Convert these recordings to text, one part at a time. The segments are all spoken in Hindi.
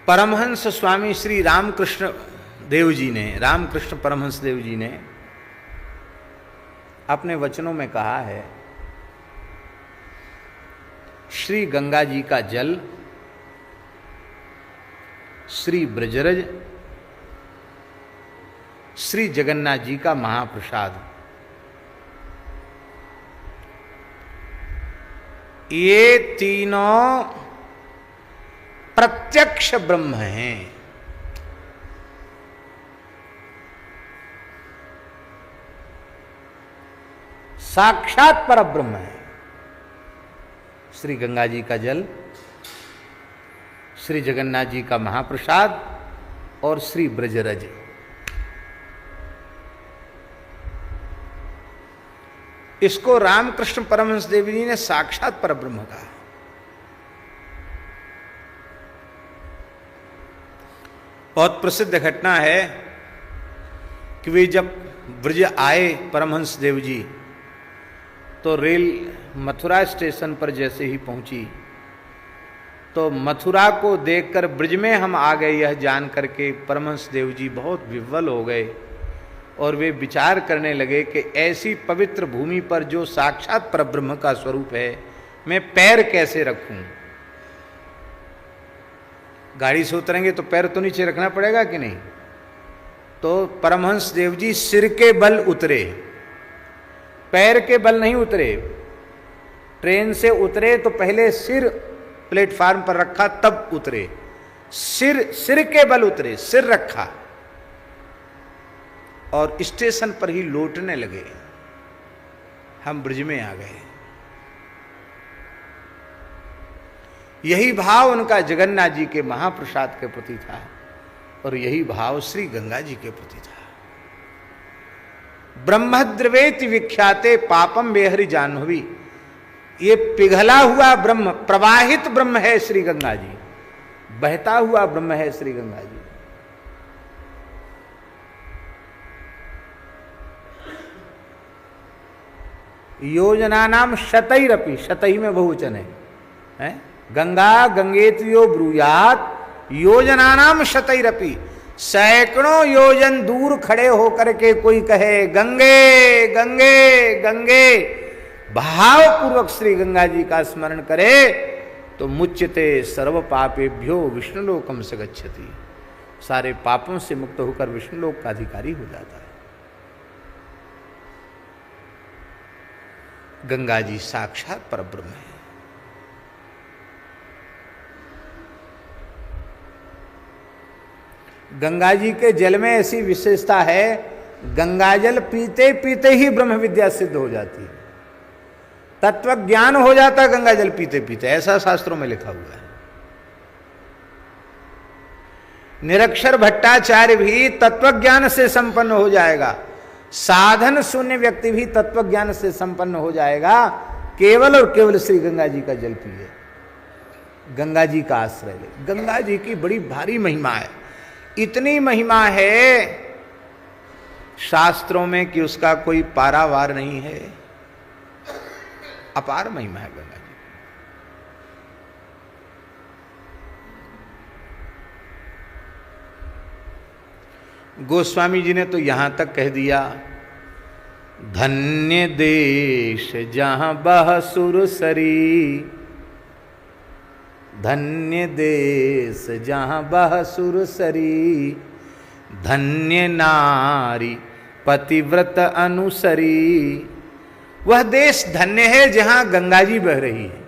परमहंस स्वामी श्री रामकृष्ण देव जी ने, रामकृष्ण परमहंस देव जी ने अपने वचनों में कहा है, श्री गंगा जी का जल, श्री ब्रजरज, श्री जगन्नाथ जी का महाप्रसाद, ये तीनों प्रत्यक्ष ब्रह्म हैं। साक्षात पर ब्रह्म है। श्री गंगा जी का जल, श्री जगन्नाथ जी का महाप्रसाद और श्री ब्रजरज। इसको रामकृष्ण परमहंस देव जी ने साक्षात पर ब्रह्म कहा। बहुत प्रसिद्ध घटना है कि वे जब ब्रज आए परमहंस देव जी, तो रेल मथुरा स्टेशन पर जैसे ही पहुंची तो मथुरा को देखकर ब्रज में हम आ गए यह जान करके परमहंस देव जी बहुत विह्वल हो गए और वे विचार करने लगे कि ऐसी पवित्र भूमि पर जो साक्षात परब्रह्म का स्वरूप है, मैं पैर कैसे रखूं। गाड़ी से उतरेंगे तो पैर तो नीचे रखना पड़ेगा कि नहीं। तो परमहंस देव जी सिर के बल उतरे, पैर के बल नहीं उतरे। ट्रेन से उतरे तो पहले सिर प्लेटफार्म पर रखा तब उतरे। सिर के बल उतरे, सिर रखा और स्टेशन पर ही लौटने लगे। हम ब्रज में आ गए। यही भाव उनका जगन्नाथ जी के महाप्रसाद के प्रति था और यही भाव श्री गंगा जी के प्रति था। ब्रह्मद्रवेति विख्याते पापम बेहरि जाह्नवी। ये पिघला हुआ ब्रह्म, प्रवाहित ब्रह्म है श्री गंगा जी, बहता हुआ ब्रह्म है श्री गंगा जी। योजना नाम शतैरपि, शतई में बहुवचन है? गंगा गंगेतियो ब्रूयात योजना नाम शतैरपि। सैकड़ों योजन दूर खड़े होकर के कोई कहे गंगे गंगे गंगे, भावपूर्वक श्री गंगा जी का स्मरण करे तो मुच्यते सर्व पापेभ्यो विष्णुलोकम से गच्छति। सारे पापों से मुक्त होकर विष्णुलोक का अधिकारी हो जाता है। गंगा जी साक्षात परब्रह्म है। गंगा जी के जल में ऐसी विशेषता है, गंगा जल पीते पीते ही ब्रह्म विद्या सिद्ध हो जाती है, तत्व ज्ञान हो जाता है गंगा जल पीते पीते, ऐसा शास्त्रों में लिखा हुआ है। निरक्षर भट्टाचार्य भी तत्व ज्ञान से संपन्न हो जाएगा, साधन शून्य व्यक्ति भी तत्व ज्ञान से संपन्न हो जाएगा, केवल और केवल श्री गंगा जी का जल पिए, गंगा जी का आश्रय ले। गंगा जी की बड़ी भारी महिमा है, इतनी महिमा है शास्त्रों में कि उसका कोई पारावार नहीं है। अपार महिमा है गंगा जी। गोस्वामी जी ने तो यहां तक कह दिया, धन्य देश जहां बह सुरसरी, धन्य देश जहां बह सुरसरी, धन्य नारी पतिव्रत अनुसरी। वह देश धन्य है जहां गंगा जी बह रही है,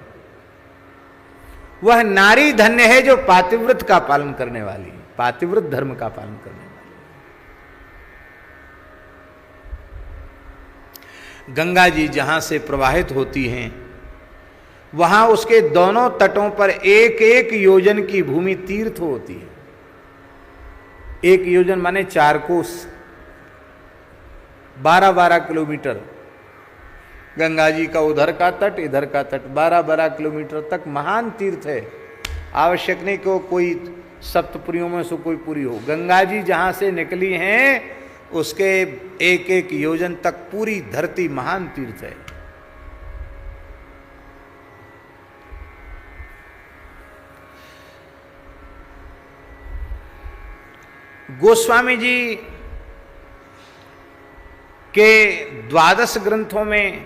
वह नारी धन्य है जो पातिव्रत का पालन करने वाली, पातिव्रत धर्म का पालन करने वाली। गंगा जी जहां से प्रवाहित होती हैं, वहां उसके दोनों तटों पर एक एक योजन की भूमि तीर्थ होती है। एक योजन माने 4 कोस, 12-12 किलोमीटर। गंगा जी का उधर का तट इधर का तट 12-12 किलोमीटर तक महान तीर्थ है। आवश्यक नहीं कि कोई सप्तपुरियों में से कोई पुरी हो। गंगा जी जहां से निकली हैं उसके एक एक योजन तक पूरी धरती महान तीर्थ है। गोस्वामी जी के 12 ग्रंथों में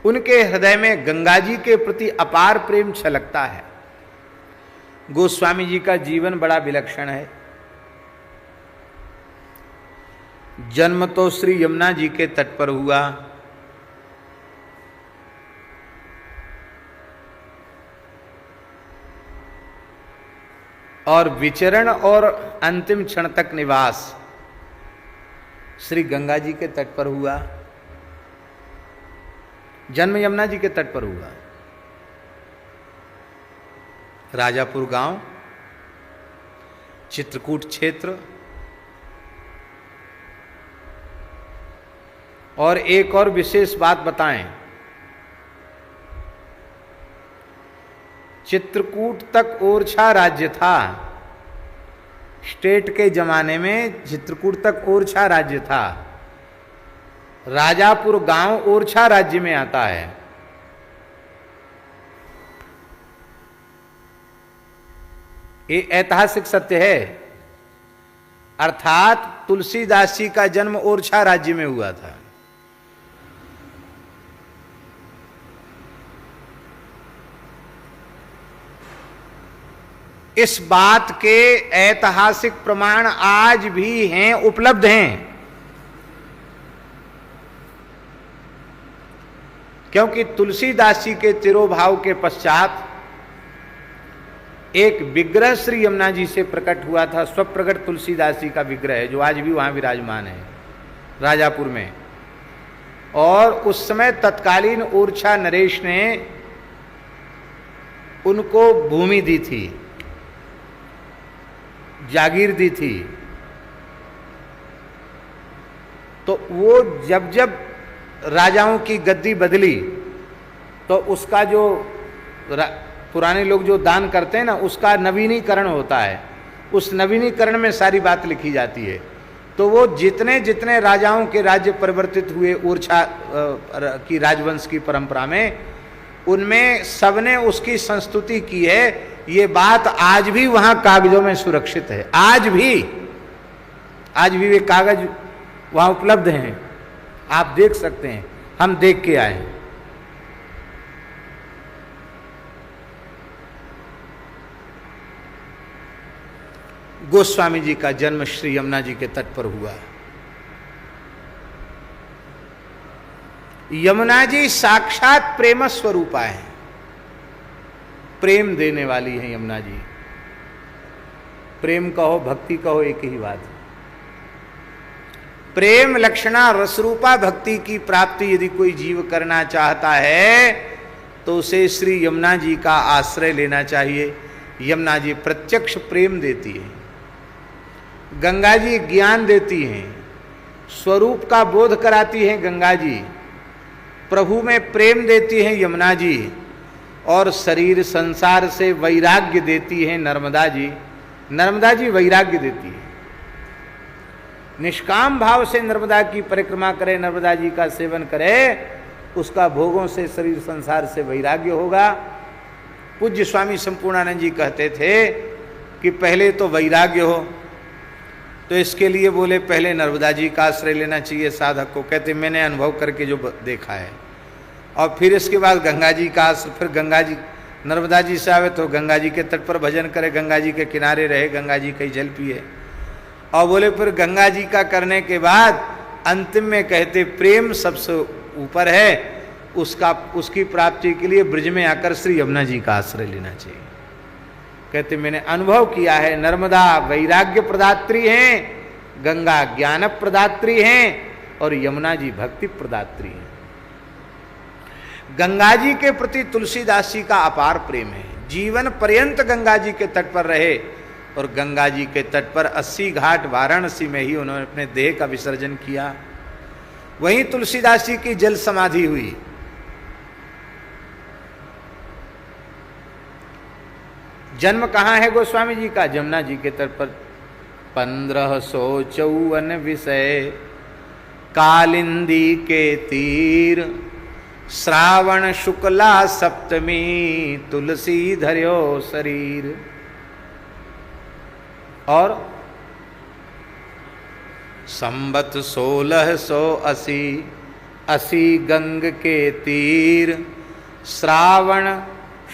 उनके हृदय में गंगा जी के प्रति अपार प्रेम छलकता है। गोस्वामी जी का जीवन बड़ा विलक्षण है। जन्म तो श्री यमुना जी के तट पर हुआ, और विचरण और अंतिम क्षण तक निवास श्री गंगा जी के तट पर हुआ। जन्म यमुना जी के तट पर हुआ। राजापुर गांव, चित्रकूट क्षेत्र। और एक और विशेष बात बताएं, चित्रकूट तक ओरछा राज्य था। स्टेट के जमाने में चित्रकूट तक ओरछा राज्य था। राजापुर गांव ओरछा राज्य में आता है। ये ऐतिहासिक सत्य है। अर्थात तुलसीदास जी का जन्म ओरछा राज्य में हुआ था। इस बात के ऐतिहासिक प्रमाण आज भी हैं, उपलब्ध हैं। क्योंकि तुलसीदास जी के तिरोभाव के पश्चात एक विग्रह श्री यमुना जी से प्रकट हुआ था। स्वप्रकट तुलसीदास जी का विग्रह है, जो आज भी वहां विराजमान है राजापुर में। और उस समय तत्कालीन ओरछा नरेश ने उनको भूमि दी थी, जागीर दी थी। तो वो जब जब राजाओं की गद्दी बदली तो उसका जो पुराने लोग जो दान करते हैं ना, उसका नवीनीकरण होता है। उस नवीनीकरण में सारी बात लिखी जाती है। तो वो जितने जितने राजाओं के राज्य परिवर्तित हुए ओरछा की राजवंश की परंपरा में, उनमें सबने उसकी संस्तुति की है। ये बात आज भी वहां कागजों में सुरक्षित है। आज भी वे कागज वहां उपलब्ध हैं, आप देख सकते हैं। हम देख के आए हैं। गोस्वामी जी का जन्म श्री यमुना जी के तट पर हुआ। यमुना जी साक्षात प्रेम स्वरूपा है, प्रेम देने वाली है यमुना जी। प्रेम कहो भक्ति कहो एक ही बात है। प्रेम लक्षणा रसरूपा भक्ति की प्राप्ति यदि कोई जीव करना चाहता है तो उसे श्री यमुना जी का आश्रय लेना चाहिए। यमुना जी प्रत्यक्ष प्रेम देती है, गंगा जी ज्ञान देती हैं, स्वरूप का बोध कराती हैं गंगा जी, प्रभु में प्रेम देती हैं यमुना जी, और शरीर संसार से वैराग्य देती है नर्मदा जी। नर्मदा जी वैराग्य देती है। निष्काम भाव से नर्मदा की परिक्रमा करे, नर्मदा जी का सेवन करे, उसका भोगों से शरीर संसार से वैराग्य होगा। पूज्य स्वामी संपूर्णानंद जी कहते थे कि पहले तो वैराग्य हो, तो इसके लिए बोले पहले नर्मदा जी का आश्रय लेना चाहिए साधक को। कहते मैंने अनुभव करके जो देखा है। और फिर इसके बाद गंगा जी का आश्रय, फिर गंगा जी नर्मदा जी से आवे तो गंगा जी के तट पर भजन करे, गंगा जी के किनारे रहे, गंगा जी का जल पिए। और बोले फिर गंगा जी का करने के बाद अंतिम में कहते प्रेम सबसे ऊपर है, उसकी प्राप्ति के लिए ब्रज में आकर श्री यमुना जी का आश्रय लेना चाहिए। कहते मैंने अनुभव किया है, नर्मदा वैराग्य प्रदात्री हैं, गंगा ज्ञान प्रदात्री हैं, और यमुना जी भक्ति प्रदात्री हैं। गंगा जी के प्रति तुलसीदास जी का अपार प्रेम है। जीवन पर्यंत गंगा जी के तट पर रहे, और गंगा जी के तट पर 80 घाट वाराणसी में ही उन्होंने अपने देह का विसर्जन किया। वहीं तुलसीदास जी की जल समाधि हुई। जन्म कहाँ है गोस्वामी जी का? जमुना जी के तट पर। 1554 विषय कालिंदी के तीर, श्रावण शुक्ला सप्तमी तुलसी धर्यो शरीर। और संबत 1680 80 गंग के तीर श्रावण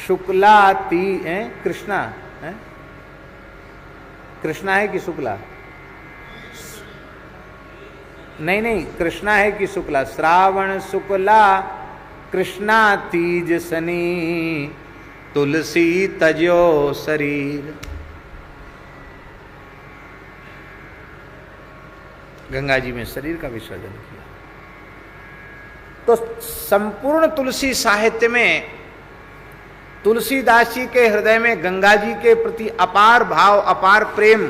शुक्ला कृष्णा है, कृष्णा है कि शुक्ला? नहीं, कृष्णा है कि शुक्ला? श्रावण शुक्ला कृष्णा तीज सनी तुलसी तजो शरीर। गंगा जी में शरीर का विसर्जन किया। तो संपूर्ण तुलसी साहित्य में तुलसीदास जी के हृदय में गंगा जी के प्रति अपार भाव, अपार प्रेम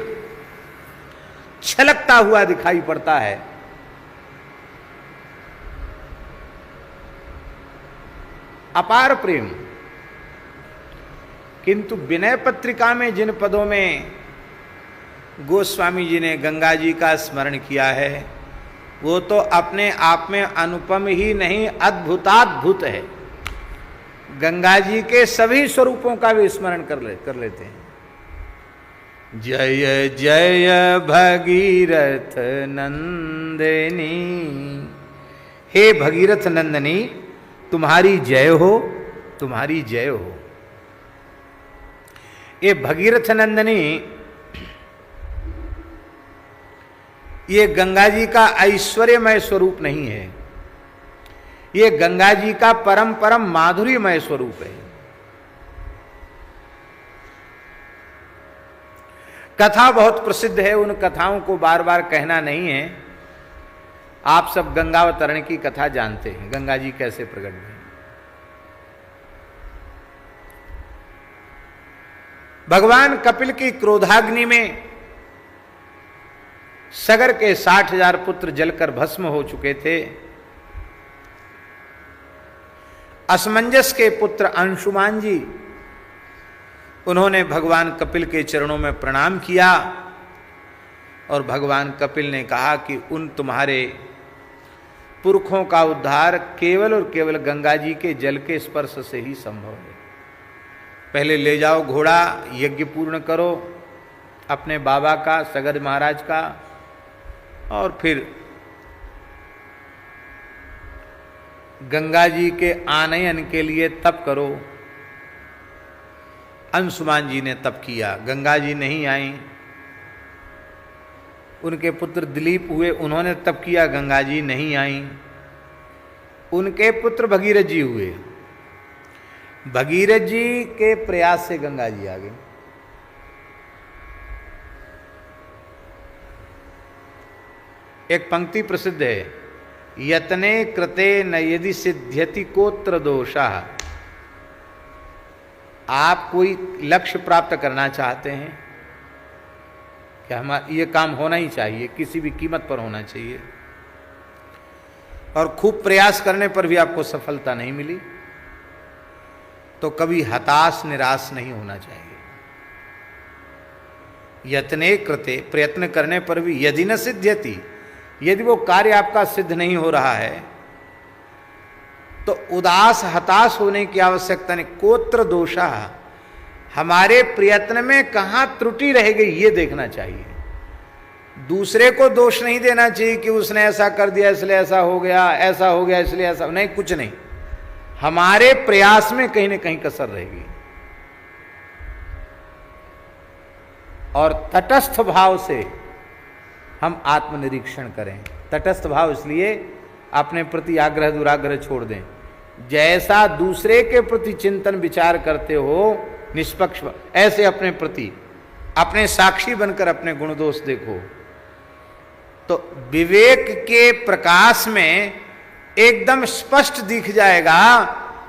छलकता हुआ दिखाई पड़ता है। अपार प्रेम। किंतु विनय पत्रिका में जिन पदों में गोस्वामी जी ने गंगा जी का स्मरण किया है, वो तो अपने आप में अनुपम ही नहीं, अद्भुताद्भुत है। गंगा जी के सभी स्वरूपों का भी स्मरण कर लेते हैं। जय जय भगीरथ नंदिनी, हे भगीरथ नंदिनी तुम्हारी जय हो, तुम्हारी जय हो। ये भगीरथ नंदिनी, ये गंगा जी का ऐश्वर्यमय स्वरूप नहीं है, ये गंगा जी का परम परम माधुर्यमय स्वरूप है। कथा बहुत प्रसिद्ध है, उन कथाओं को बार बार कहना नहीं है। आप सब गंगावतरण की कथा जानते हैं, गंगा जी कैसे प्रकट हुए। भगवान कपिल की क्रोधाग्नि में सगर के 60,000 पुत्र जलकर भस्म हो चुके थे। असमंजस के पुत्र अंशुमान जी, उन्होंने भगवान कपिल के चरणों में प्रणाम किया और भगवान कपिल ने कहा कि उन तुम्हारे पुरखों का उद्धार केवल और केवल गंगा जी के जल के स्पर्श से ही संभव है। पहले ले जाओ घोड़ा, यज्ञ पूर्ण करो अपने बाबा का, सगद महाराज का, और फिर गंगा जी के आनयन के लिए तप करो। अंशुमान जी ने तप किया, गंगा जी नहीं आई। उनके पुत्र दिलीप हुए, उन्होंने तप किया, गंगा जी नहीं आई। उनके पुत्र भगीरथ जी हुए, भगीरथ जी के प्रयास से गंगा जी आ गई। एक पंक्ति प्रसिद्ध है, यतने कृते न यदि सिद्ध्यति कोत्र दोषः। आप कोई लक्ष्य प्राप्त करना चाहते हैं कि हमारा ये काम होना ही चाहिए, किसी भी कीमत पर होना चाहिए, और खूब प्रयास करने पर भी आपको सफलता नहीं मिली, तो कभी हताश निराश नहीं होना चाहिए। यत्ने कृते, प्रयत्न करने पर भी यदि न सिद्ध्यति, यदि वो कार्य आपका सिद्ध नहीं हो रहा है तो उदास हताश होने की आवश्यकता नहीं। कोत्र दोषा, हमारे प्रयत्न में कहाँ त्रुटि रह गई ये देखना चाहिए। दूसरे को दोष नहीं देना चाहिए कि उसने ऐसा कर दिया इसलिए ऐसा हो गया, ऐसा हो गया इसलिए ऐसा, नहीं, कुछ नहीं। हमारे प्रयास में कहीं ना कहीं कसर रहेगी। और तटस्थ भाव से हम आत्मनिरीक्षण करें। तटस्थ भाव इसलिए अपने प्रति आग्रह दुराग्रह छोड़ दें। जैसा दूसरे के प्रति चिंतन विचार करते हो निष्पक्ष, ऐसे अपने प्रति, अपने साक्षी बनकर अपने गुण दोष देखो। तो विवेक के प्रकाश में एकदम स्पष्ट दिख जाएगा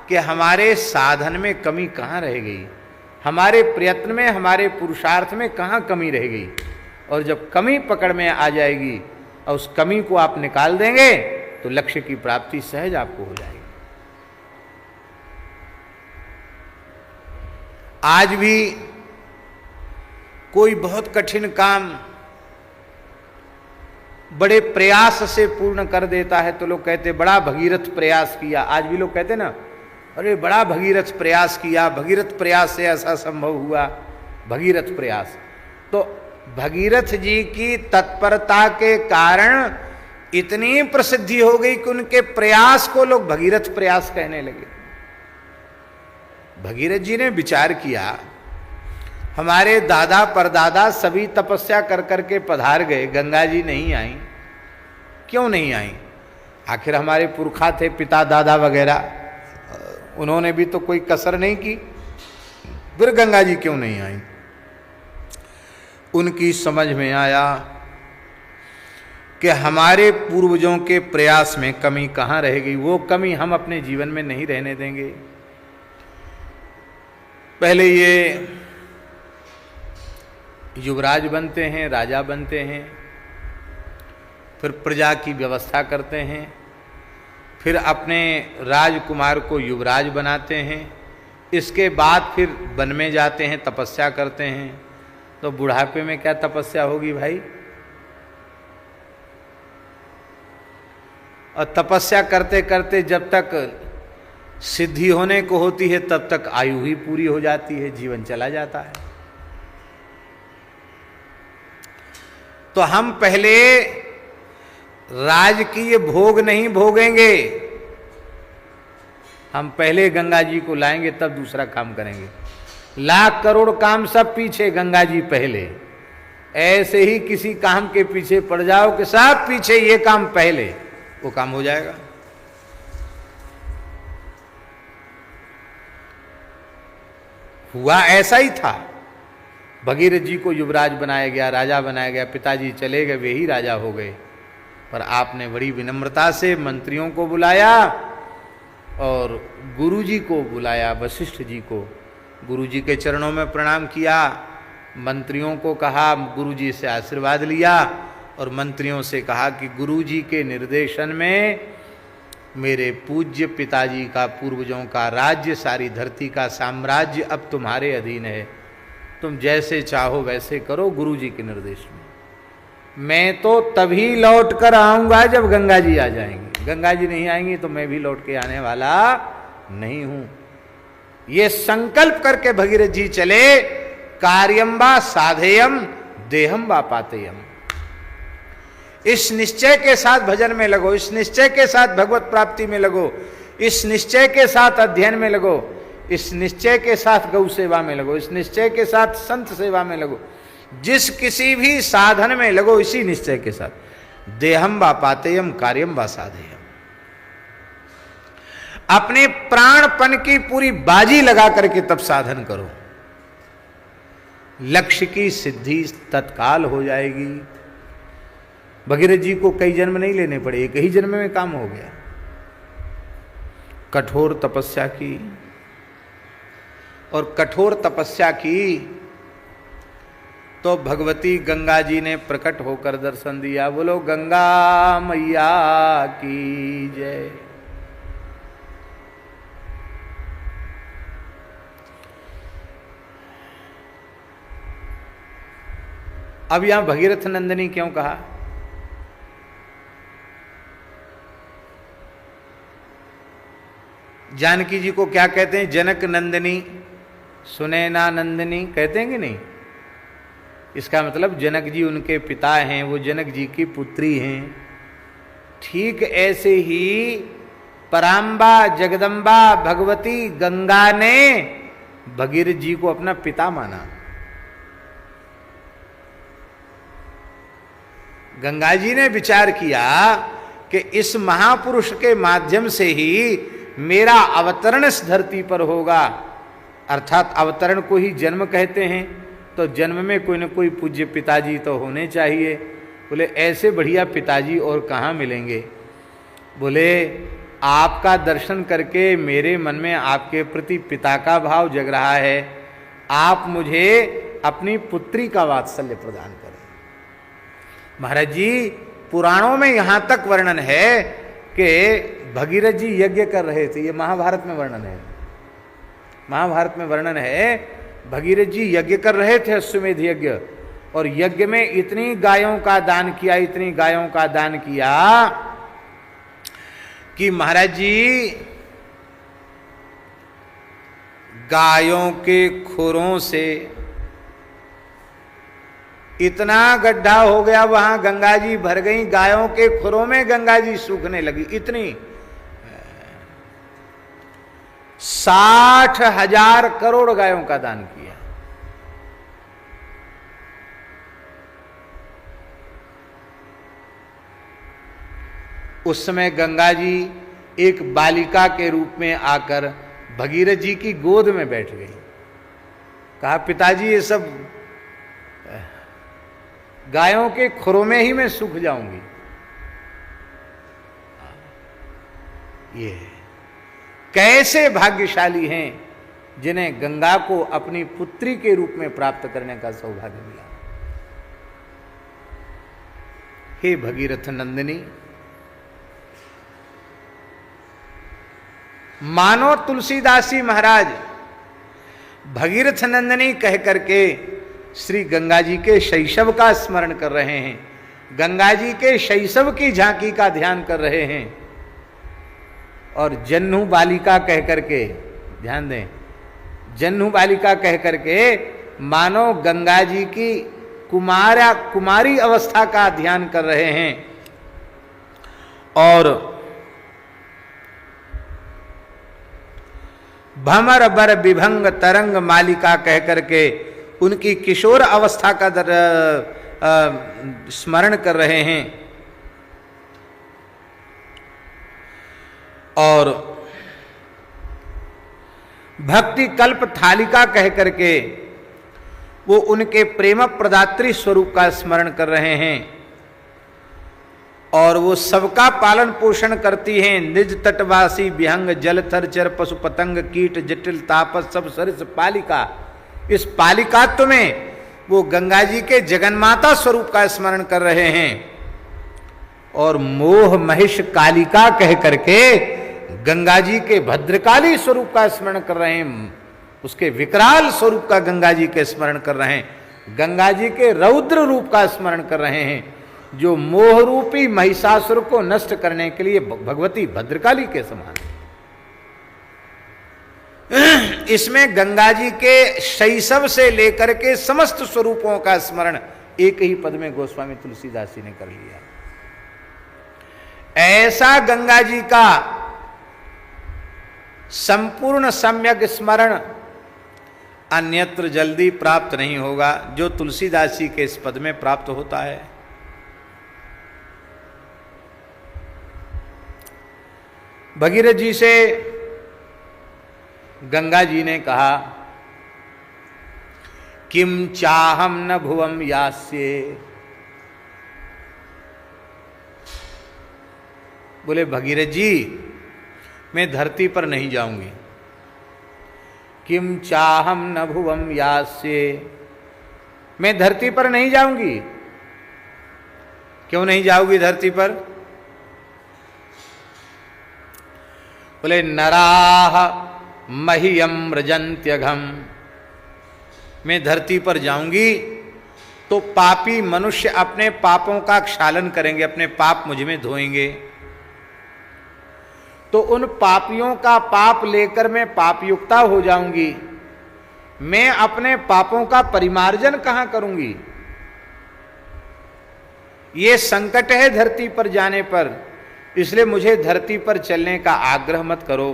कि हमारे साधन में कमी कहाँ रह गई, हमारे प्रयत्न में, हमारे पुरुषार्थ में कहाँ कमी रह गई। और जब कमी पकड़ में आ जाएगी और उस कमी को आप निकाल देंगे तो लक्ष्य की प्राप्ति सहज आपको हो जाएगी। आज भी कोई बहुत कठिन काम बड़े प्रयास से पूर्ण कर देता है तो लोग कहते बड़ा भगीरथ प्रयास किया। आज भी लोग कहते ना, अरे बड़ा भगीरथ प्रयास किया, भगीरथ प्रयास से ऐसा संभव हुआ, भगीरथ प्रयास। तो भगीरथ जी की तत्परता के कारण इतनी प्रसिद्धि हो गई कि उनके प्रयास को लोग भगीरथ प्रयास कहने लगे। भगीरथ जी ने विचार किया, हमारे दादा परदादा सभी तपस्या कर करके पधार गए, गंगा जी नहीं आई, क्यों नहीं आई? आखिर हमारे पुरखा थे, पिता दादा वगैरह, उन्होंने भी तो कोई कसर नहीं की, फिर गंगा जी क्यों नहीं आई? उनकी समझ में आया कि हमारे पूर्वजों के प्रयास में कमी कहाँ रह गई, वो कमी हम अपने जीवन में नहीं रहने देंगे। पहले ये युवराज बनते हैं, राजा बनते हैं, फिर प्रजा की व्यवस्था करते हैं, फिर अपने राजकुमार को युवराज बनाते हैं, इसके बाद फिर वन में जाते हैं, तपस्या करते हैं। तो बुढ़ापे में क्या तपस्या होगी भाई? और तपस्या करते करते जब तक सिद्धि होने को होती है तब तक आयु ही पूरी हो जाती है, जीवन चला जाता है। तो हम पहले राजकीय भोग नहीं भोगेंगे, हम पहले गंगा जी को लाएंगे तब दूसरा काम करेंगे। लाख करोड़ काम सब पीछे, गंगा जी पहले। ऐसे ही किसी काम के पीछे पड़ जाओ कि सब पीछे, ये काम पहले, वो काम हो जाएगा। हुआ ऐसा ही था। भगीरथ जी को युवराज बनाया गया, राजा बनाया गया, पिताजी चले गए, वे ही राजा हो गए। पर आपने बड़ी विनम्रता से मंत्रियों को बुलाया और गुरु जी को बुलाया, वशिष्ठ जी को। गुरु जी के चरणों में प्रणाम किया, मंत्रियों को कहा, गुरु जी से आशीर्वाद लिया और मंत्रियों से कहा कि गुरु जी के निर्देशन में मेरे पूज्य पिताजी का, पूर्वजों का राज्य, सारी धरती का साम्राज्य अब तुम्हारे अधीन है, तुम जैसे चाहो वैसे करो, गुरु जी के निर्देश में। मैं तो तभी लौट कर आऊंगा जब गंगा जी आ जाएंगी, गंगा जी नहीं आएंगी तो मैं भी लौट के आने वाला नहीं हूं। ये संकल्प करके भगीरथ जी चले, कार्यम वा साधेयम देहम वा पातेयम। इस निश्चय के साथ भजन में लगो, इस निश्चय के साथ भगवत प्राप्ति में लगो, इस निश्चय के साथ अध्ययन में लगो, इस निश्चय के साथ गौ सेवा में लगो, इस निश्चय के साथ संत सेवा में लगो, जिस किसी भी साधन में लगो इसी निश्चय के साथ। देहम वा पातेयम कार्यम वा साधेयम। अपने प्राणपन की पूरी बाजी लगा करके तब साधन करो, लक्ष्य की सिद्धि तत्काल हो जाएगी। भगीरथ जी को कई जन्म नहीं लेने पड़े, एक ही जन्म में काम हो गया। कठोर तपस्या की, और कठोर तपस्या की तो भगवती गंगा जी ने प्रकट होकर दर्शन दिया। बोलो गंगा मैया की जय। अब यहां भगीरथ नंदिनी क्यों कहा? जानकी जी को क्या कहते हैं? जनक नंदिनी, सुनैना नंदिनी कहते हैं कि नहीं? इसका मतलब जनक जी उनके पिता हैं, वो जनक जी की पुत्री हैं। ठीक ऐसे ही पराम्बा जगदम्बा भगवती गंगा ने भगीरथ जी को अपना पिता माना। गंगा जी ने विचार किया कि इस महापुरुष के माध्यम से ही मेरा अवतरण इस धरती पर होगा। अर्थात अवतरण को ही जन्म कहते हैं, तो जन्म में कोई न कोई पूज्य पिताजी तो होने चाहिए। बोले ऐसे बढ़िया पिताजी और कहाँ मिलेंगे? बोले आपका दर्शन करके मेरे मन में आपके प्रति पिता का भाव जग रहा है, आप मुझे अपनी पुत्री का वात्सल्य प्रदान करें। महाराज जी पुराणों में यहाँ तक वर्णन है कि भगीरथ जी यज्ञ कर रहे थे, ये महाभारत में वर्णन है। महाभारत में वर्णन है भगीरथ जी यज्ञ कर रहे थे, अश्वमेध यज्ञ, और यज्ञ में इतनी गायों का दान किया, इतनी गायों का दान किया कि महाराज जी गायों के खुरों से इतना गड्ढा हो गया, वहां गंगा जी भर गई, गायों के खुरों में गंगा जी सूखने लगी। इतनी 60,000 करोड़ गायों का दान किया। उस समय गंगा जी एक बालिका के रूप में आकर भगीरथ जी की गोद में बैठ गई। कहा, पिताजी ये सब गायों के खुरों में ही मैं सूख जाऊंगी। ये कैसे भाग्यशाली हैं जिन्हें गंगा को अपनी पुत्री के रूप में प्राप्त करने का सौभाग्य मिला। हे भगीरथ नंदिनी, मानो तुलसीदासी महाराज भगीरथ नंदिनी कह करके श्री गंगा जी के शैशव का स्मरण कर रहे हैं, गंगा जी के शैशव की झांकी का ध्यान कर रहे हैं। और जन्नू बालिका कह करके, ध्यान दें, जन्नू बालिका कह करके मानो गंगा जी की कुमारी अवस्था का ध्यान कर रहे हैं। और भमर बर विभंग तरंग मालिका कह करके उनकी किशोर अवस्था का स्मरण कर रहे हैं। और भक्ति कल्प थालिका कह करके वो उनके प्रेम प्रदात्री स्वरूप का स्मरण कर रहे हैं। और वो सबका पालन पोषण करती हैं। निज तटवासी विहंग जलथर चर पशु पतंग कीट जटिल तापस सब सरिस पालिका। इस पालिकात्व में वो गंगा जी के जगन्माता स्वरूप का स्मरण कर रहे हैं। और मोह महिष कालिका कह करके गंगा जी के भद्रकाली स्वरूप का स्मरण कर रहे हैं। उसके विकराल स्वरूप का गंगा जी के स्मरण कर रहे हैं। गंगा जी के रौद्र रूप का स्मरण कर रहे हैं, जो मोह रूपी महिषासुर को नष्ट करने के लिए भगवती भद्रकाली के समान। इसमें गंगा जी के शैशव से लेकर के समस्त स्वरूपों का स्मरण एक ही पद में गोस्वामी तुलसीदास जी ने कर लिया। ऐसा गंगा जी का संपूर्ण सम्यक स्मरण अन्यत्र जल्दी प्राप्त नहीं होगा जो तुलसीदास जी के इस पद में प्राप्त होता है। भगीरथ जी से गंगा जी ने कहा, किम चाहम न भुवम यास्ये। बोले भगीरथ जी, मैं धरती पर नहीं जाऊंगी। किम चाहम न भुवम यास्ये, मैं धरती पर नहीं जाऊंगी। क्यों नहीं जाऊंगी धरती पर? बोले नराह मह्यम रजन्त्यघम। मैं धरती पर जाऊंगी तो पापी मनुष्य अपने पापों का क्षालन करेंगे, अपने पाप मुझ में धोएंगे। तो उन पापियों का पाप लेकर मैं पापयुक्ता हो जाऊंगी। मैं अपने पापों का परिमार्जन कहां करूंगी? ये संकट है धरती पर जाने पर, इसलिए मुझे धरती पर चलने का आग्रह मत करो।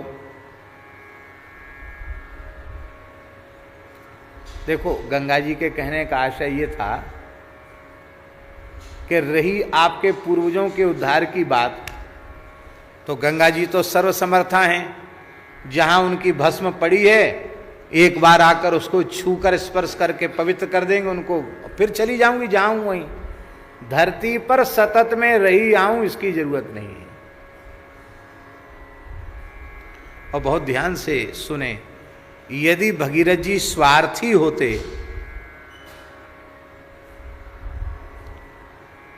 देखो, गंगा जी के कहने का आशय ये था कि रही आपके पूर्वजों के उद्धार की बात, तो गंगा जी तो सर्वसमर्था हैं। जहां उनकी भस्म पड़ी है, एक बार आकर उसको छूकर स्पर्श करके पवित्र कर देंगे उनको, फिर चली जाऊंगी जहां हूं वहीं। धरती पर सतत में रही आऊं इसकी जरूरत नहीं है। और बहुत ध्यान से सुने, यदि भगीरथ जी स्वार्थी होते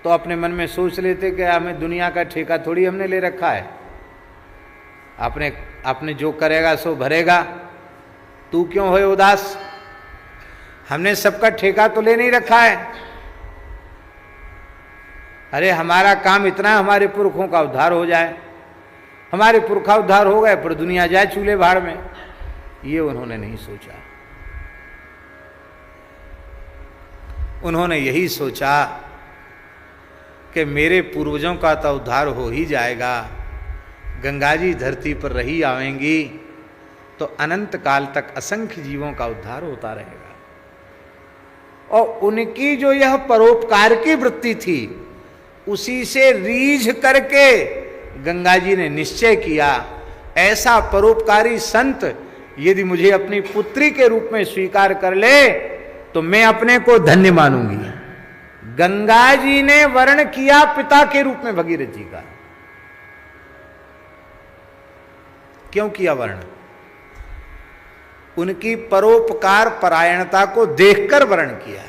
तो अपने मन में सोच लेते कि हमें दुनिया का ठेका थोड़ी हमने ले रखा है, आपने जो करेगा सो भरेगा, तू क्यों होए उदास, हमने सबका ठेका तो ले नहीं रखा है। अरे हमारा काम इतना, हमारे पुरखों का उद्धार हो जाए। हमारे पुरखा उद्धार हो गए पर दुनिया जाए चूल्हे भाड़ में, ये उन्होंने नहीं सोचा। उन्होंने यही सोचा कि मेरे पूर्वजों का तो उद्धार हो ही जाएगा, गंगा जी धरती पर रही आवेंगी तो अनंत काल तक असंख्य जीवों का उद्धार होता रहेगा। और उनकी जो यह परोपकार की वृत्ति थी, उसी से रीझ करके गंगा जी ने निश्चय किया, ऐसा परोपकारी संत यदि मुझे अपनी पुत्री के रूप में स्वीकार कर ले तो मैं अपने को धन्य मानूंगी। गंगा जी ने वर्ण किया पिता के रूप में भगीरथ जी का। क्यों किया वर्ण? उनकी परोपकार परायणता को देखकर वर्ण किया।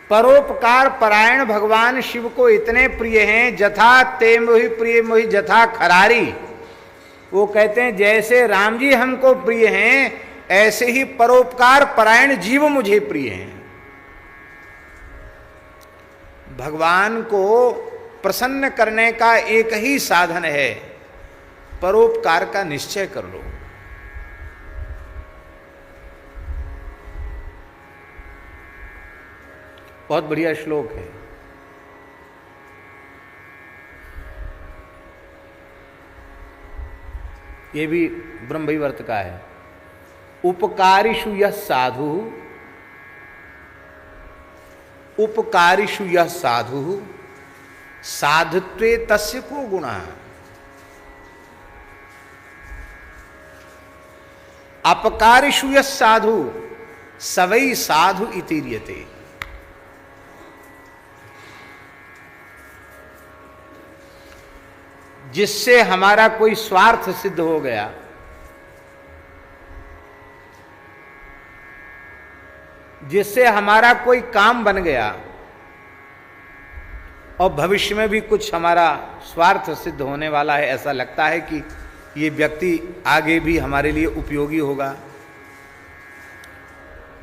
परोपकार परायण भगवान शिव को इतने प्रिय हैं, जथा ते मोहि प्रिय मोहि जथा खरारी। वो कहते हैं जैसे राम जी हमको प्रिय हैं, ऐसे ही परोपकार परायण जीव मुझे प्रिय हैं। भगवान को प्रसन्न करने का एक ही साधन है, परोपकार का निश्चय कर लो। बहुत बढ़िया श्लोक है। ये भी ब्रह्मवैवर्त का है। उपकारिषु यः साधु, उपकारिषु यः साधु साधुत्वे तस्य को गुणः। अपकारिषु यः साधु सवै साधु इतीर्यते। जिससे हमारा कोई स्वार्थ सिद्ध हो गया, जिससे हमारा कोई काम बन गया और भविष्य में भी कुछ हमारा स्वार्थ सिद्ध होने वाला है, ऐसा लगता है कि ये व्यक्ति आगे भी हमारे लिए उपयोगी होगा,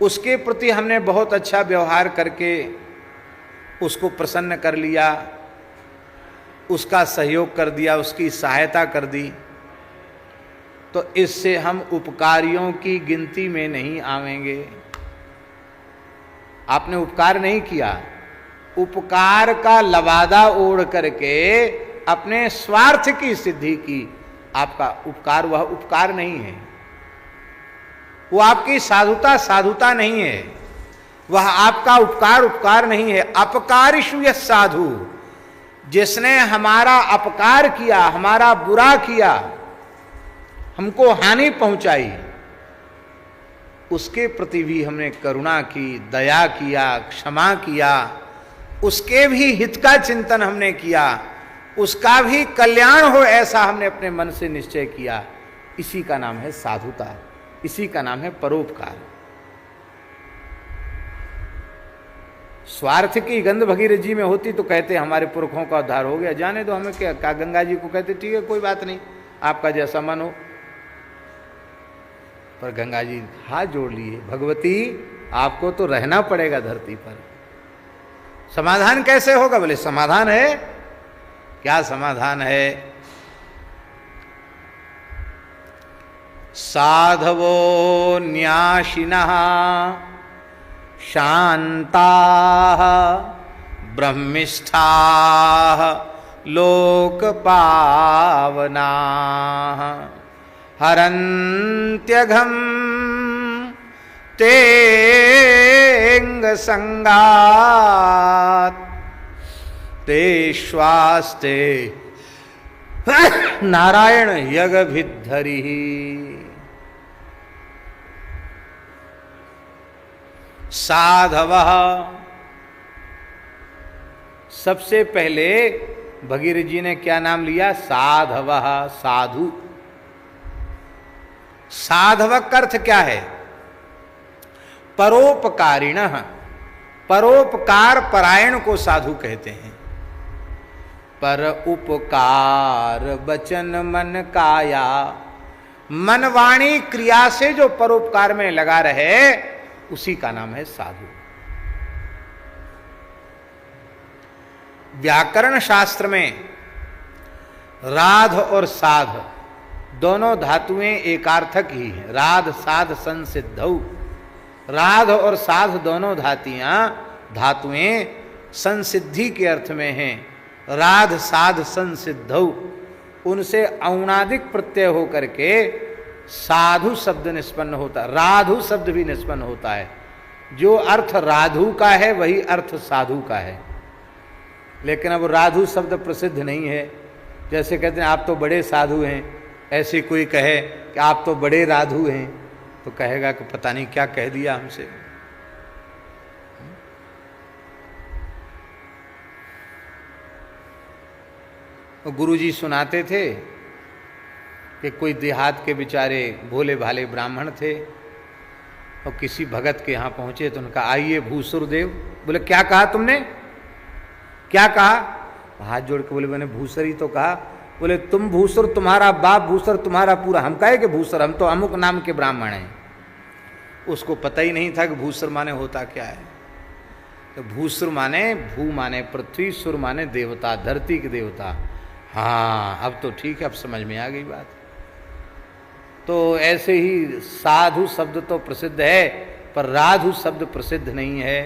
उसके प्रति हमने बहुत अच्छा व्यवहार करके उसको प्रसन्न कर लिया, उसका सहयोग कर दिया, उसकी सहायता कर दी, तो इससे हम उपकारियों की गिनती में नहीं आवेंगे। आपने उपकार नहीं किया, उपकार का लवादा ओढ़ करके अपने स्वार्थ की सिद्धि की, आपका उपकार वह उपकार नहीं है। वो आपकी साधुता साधुता नहीं है, वह आपका उपकार उपकार नहीं है। अपकारिषु यः साधु, जिसने हमारा अपकार किया, हमारा बुरा किया, हमको हानि पहुंचाई, उसके प्रति भी हमने करुणा की, दया किया, क्षमा किया, उसके भी हित का चिंतन हमने किया, उसका भी कल्याण हो ऐसा हमने अपने मन से निश्चय किया। इसी का नाम है साधुता, इसी का नाम है परोपकार। स्वार्थ की गंध भगीरथ जी में होती तो कहते हमारे पुरखों का उद्धार हो गया, जाने दो हमें क्या। गंगा जी को कहते ठीक है कोई बात नहीं, आपका जैसा मन हो। पर गंगा जी हाथ जोड़ लिए, भगवती आपको तो रहना पड़ेगा धरती पर। समाधान कैसे होगा? बोले समाधान है। क्या समाधान है? साधवो न्यासिनः शान्ताः ब्रह्मिष्ठाः लोकपावनाः हरन्त्यघं तेऽङ्गसङ्गात् ते श्वास्ते नारायण यगभिद्धरिः। साधवः, सबसे पहले भगीरथ जी ने क्या नाम लिया? साधवः, साधु। साधव का अर्थ क्या है? परोपकारिणः, परोपकार परायण को साधु कहते हैं। पर उपकार बचन मन काया मन वाणी क्रिया से जो परोपकार में लगा रहे उसी का नाम है साधु। व्याकरण शास्त्र में राध और साध दोनों धातुएं एकार्थक ही हैं। राध साध संसिद्धौ, राध और साध दोनों धातुएं संसिद्धि के अर्थ में हैं। राध साध संसिद्धौ, उनसे औणादिक प्रत्यय होकर के साधु शब्द निष्पन्न होता है, राधु शब्द भी निष्पन्न होता है। जो अर्थ राधु का है वही अर्थ साधु का है। लेकिन अब राधु शब्द प्रसिद्ध नहीं है। जैसे कहते हैं आप तो बड़े साधु हैं, ऐसे कोई कहे कि आप तो बड़े राधु हैं तो कहेगा कि पता नहीं क्या कह दिया हमसे। गुरुजी सुनाते थे कि कोई देहात के बेचारे भोले भाले ब्राह्मण थे और किसी भगत के यहाँ पहुंचे तो उनका आइए भूसुरदेव। बोले क्या कहा तुमने, क्या कहा? हाथ जोड़ के बोले मैंने भूसर ही तो कहा। बोले तुम भूसुर, तुम्हारा बाप भूसर, तुम्हारा पूरा, हम कहे कि भूसर, हम तो अमुक नाम के ब्राह्मण हैं। उसको पता ही नहीं था कि भूसर माने होता क्या है। तो भूसुर माने, भू माने पृथ्वी, सुर माने देवता, धरती के देवता। हाँ अब तो ठीक है, अब समझ में आ गई बात। तो ऐसे ही साधु शब्द तो प्रसिद्ध है पर राधु शब्द प्रसिद्ध नहीं है।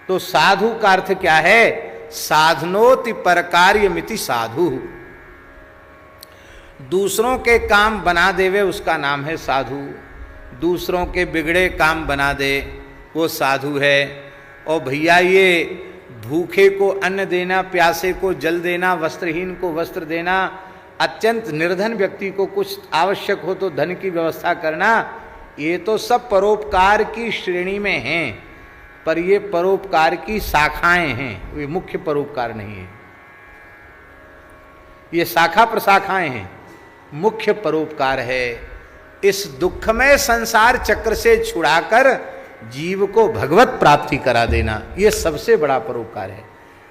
तो साधु का अर्थ क्या है? साधनोति परकार्यमिति साधु, दूसरों के काम बना देवे उसका नाम है साधु। दूसरों के बिगड़े काम बना दे वो साधु है। और भैया ये भूखे को अन्न देना, प्यासे को जल देना, वस्त्रहीन को वस्त्र देना, अत्यंत निर्धन व्यक्ति को कुछ आवश्यक हो तो धन की व्यवस्था करना, ये तो सब परोपकार की श्रेणी में हैं, पर ये परोपकार की शाखाएं हैं, ये मुख्य परोपकार नहीं है। ये शाखा प्रशाखाएं हैं, मुख्य परोपकार है इस दुखमय संसार चक्र से छुड़ाकर जीव को भगवत प्राप्ति करा देना, ये सबसे बड़ा परोपकार है।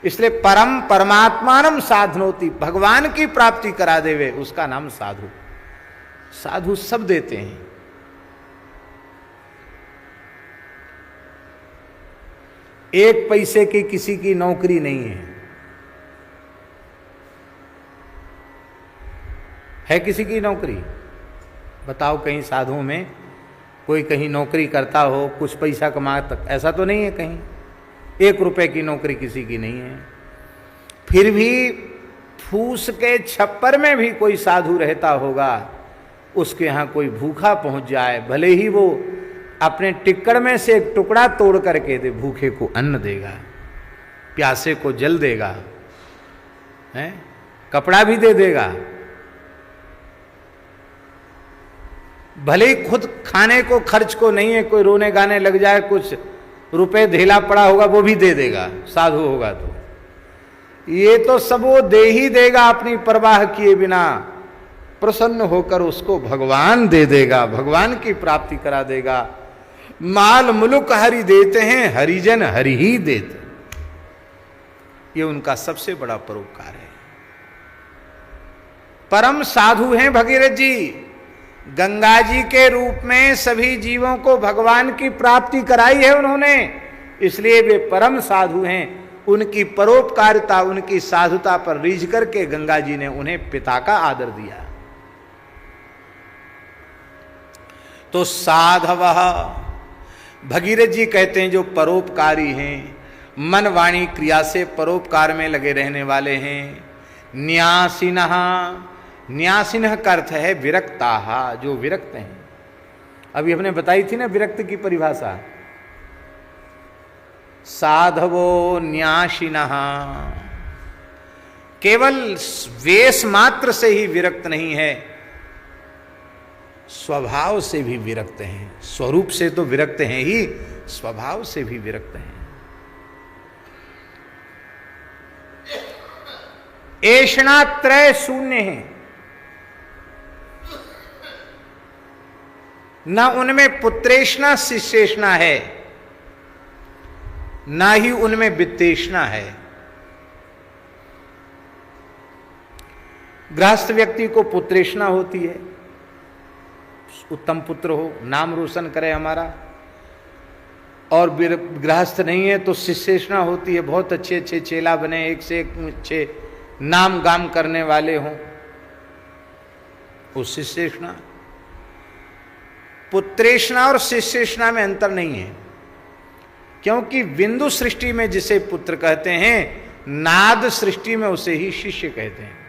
इसलिए परम परमात्मानम साधनोति, भगवान की प्राप्ति करा देवे उसका नाम साधु। साधु सब देते हैं। एक पैसे की किसी की नौकरी नहीं है किसी की नौकरी? बताओ कहीं साधुओं में कोई कहीं नौकरी करता हो, कुछ पैसा कमाता, ऐसा तो नहीं है कहीं। 1 रुपए की नौकरी किसी की नहीं है। फिर भी फूस के छप्पर में भी कोई साधु रहता होगा, उसके यहाँ कोई भूखा पहुंच जाए, भले ही वो अपने टिक्कड़ में से एक टुकड़ा तोड़ करके दे, भूखे को अन्न देगा, प्यासे को जल देगा, हैं, कपड़ा भी दे देगा। भले ही खुद खाने को खर्च को नहीं है, कोई रोने गाने लग जाए, कुछ रुपए ढेला पड़ा होगा वो भी दे देगा, साधु होगा तो। ये तो सब वो दे ही देगा अपनी परवाह किए बिना, प्रसन्न होकर उसको भगवान दे देगा, भगवान की प्राप्ति करा देगा। माल मुलुक हरि देते हैं, हरिजन हरि ही देते, ये उनका सबसे बड़ा परोपकार है। परम साधु हैं भगीरथ जी, गंगा जी के रूप में सभी जीवों को भगवान की प्राप्ति कराई है उन्होंने, इसलिए वे परम साधु हैं। उनकी परोपकारिता, उनकी साधुता पर रीझ करके गंगा जी ने उन्हें पिता का आदर दिया। तो साधवः, भगीरथ जी कहते हैं जो परोपकारी हैं, मन वाणी क्रिया से परोपकार में लगे रहने वाले हैं। न्यासिनः, न्यासिनः का अर्थ है विरक्ताः, जो विरक्त हैं। अभी हमने बताई थी ना विरक्त की परिभाषा। साधवो न्यासिनः, केवल वेश मात्र से ही विरक्त नहीं है, स्वभाव से भी विरक्त हैं। स्वरूप से तो विरक्त हैं ही, स्वभाव से भी विरक्त हैं। ऐषणा त्रय शून्य है, न उनमें पुत्रेषणा शिष्येषणा है, ना ही उनमें वित्तेषणा है। गृहस्थ व्यक्ति को पुत्रेषणा होती है, उत्तम पुत्र हो, नाम रोशन करे हमारा। और गृहस्थ नहीं है तो शिष्येषणा होती है, बहुत अच्छे अच्छे चेला बने, एक से एक अच्छे नाम गाम करने वाले हों, वो शिष्येषणा। पुत्रेषणा और शिष्येषणा में अंतर नहीं है, क्योंकि बिंदु सृष्टि में जिसे पुत्र कहते हैं, नाद सृष्टि में उसे ही शिष्य कहते हैं।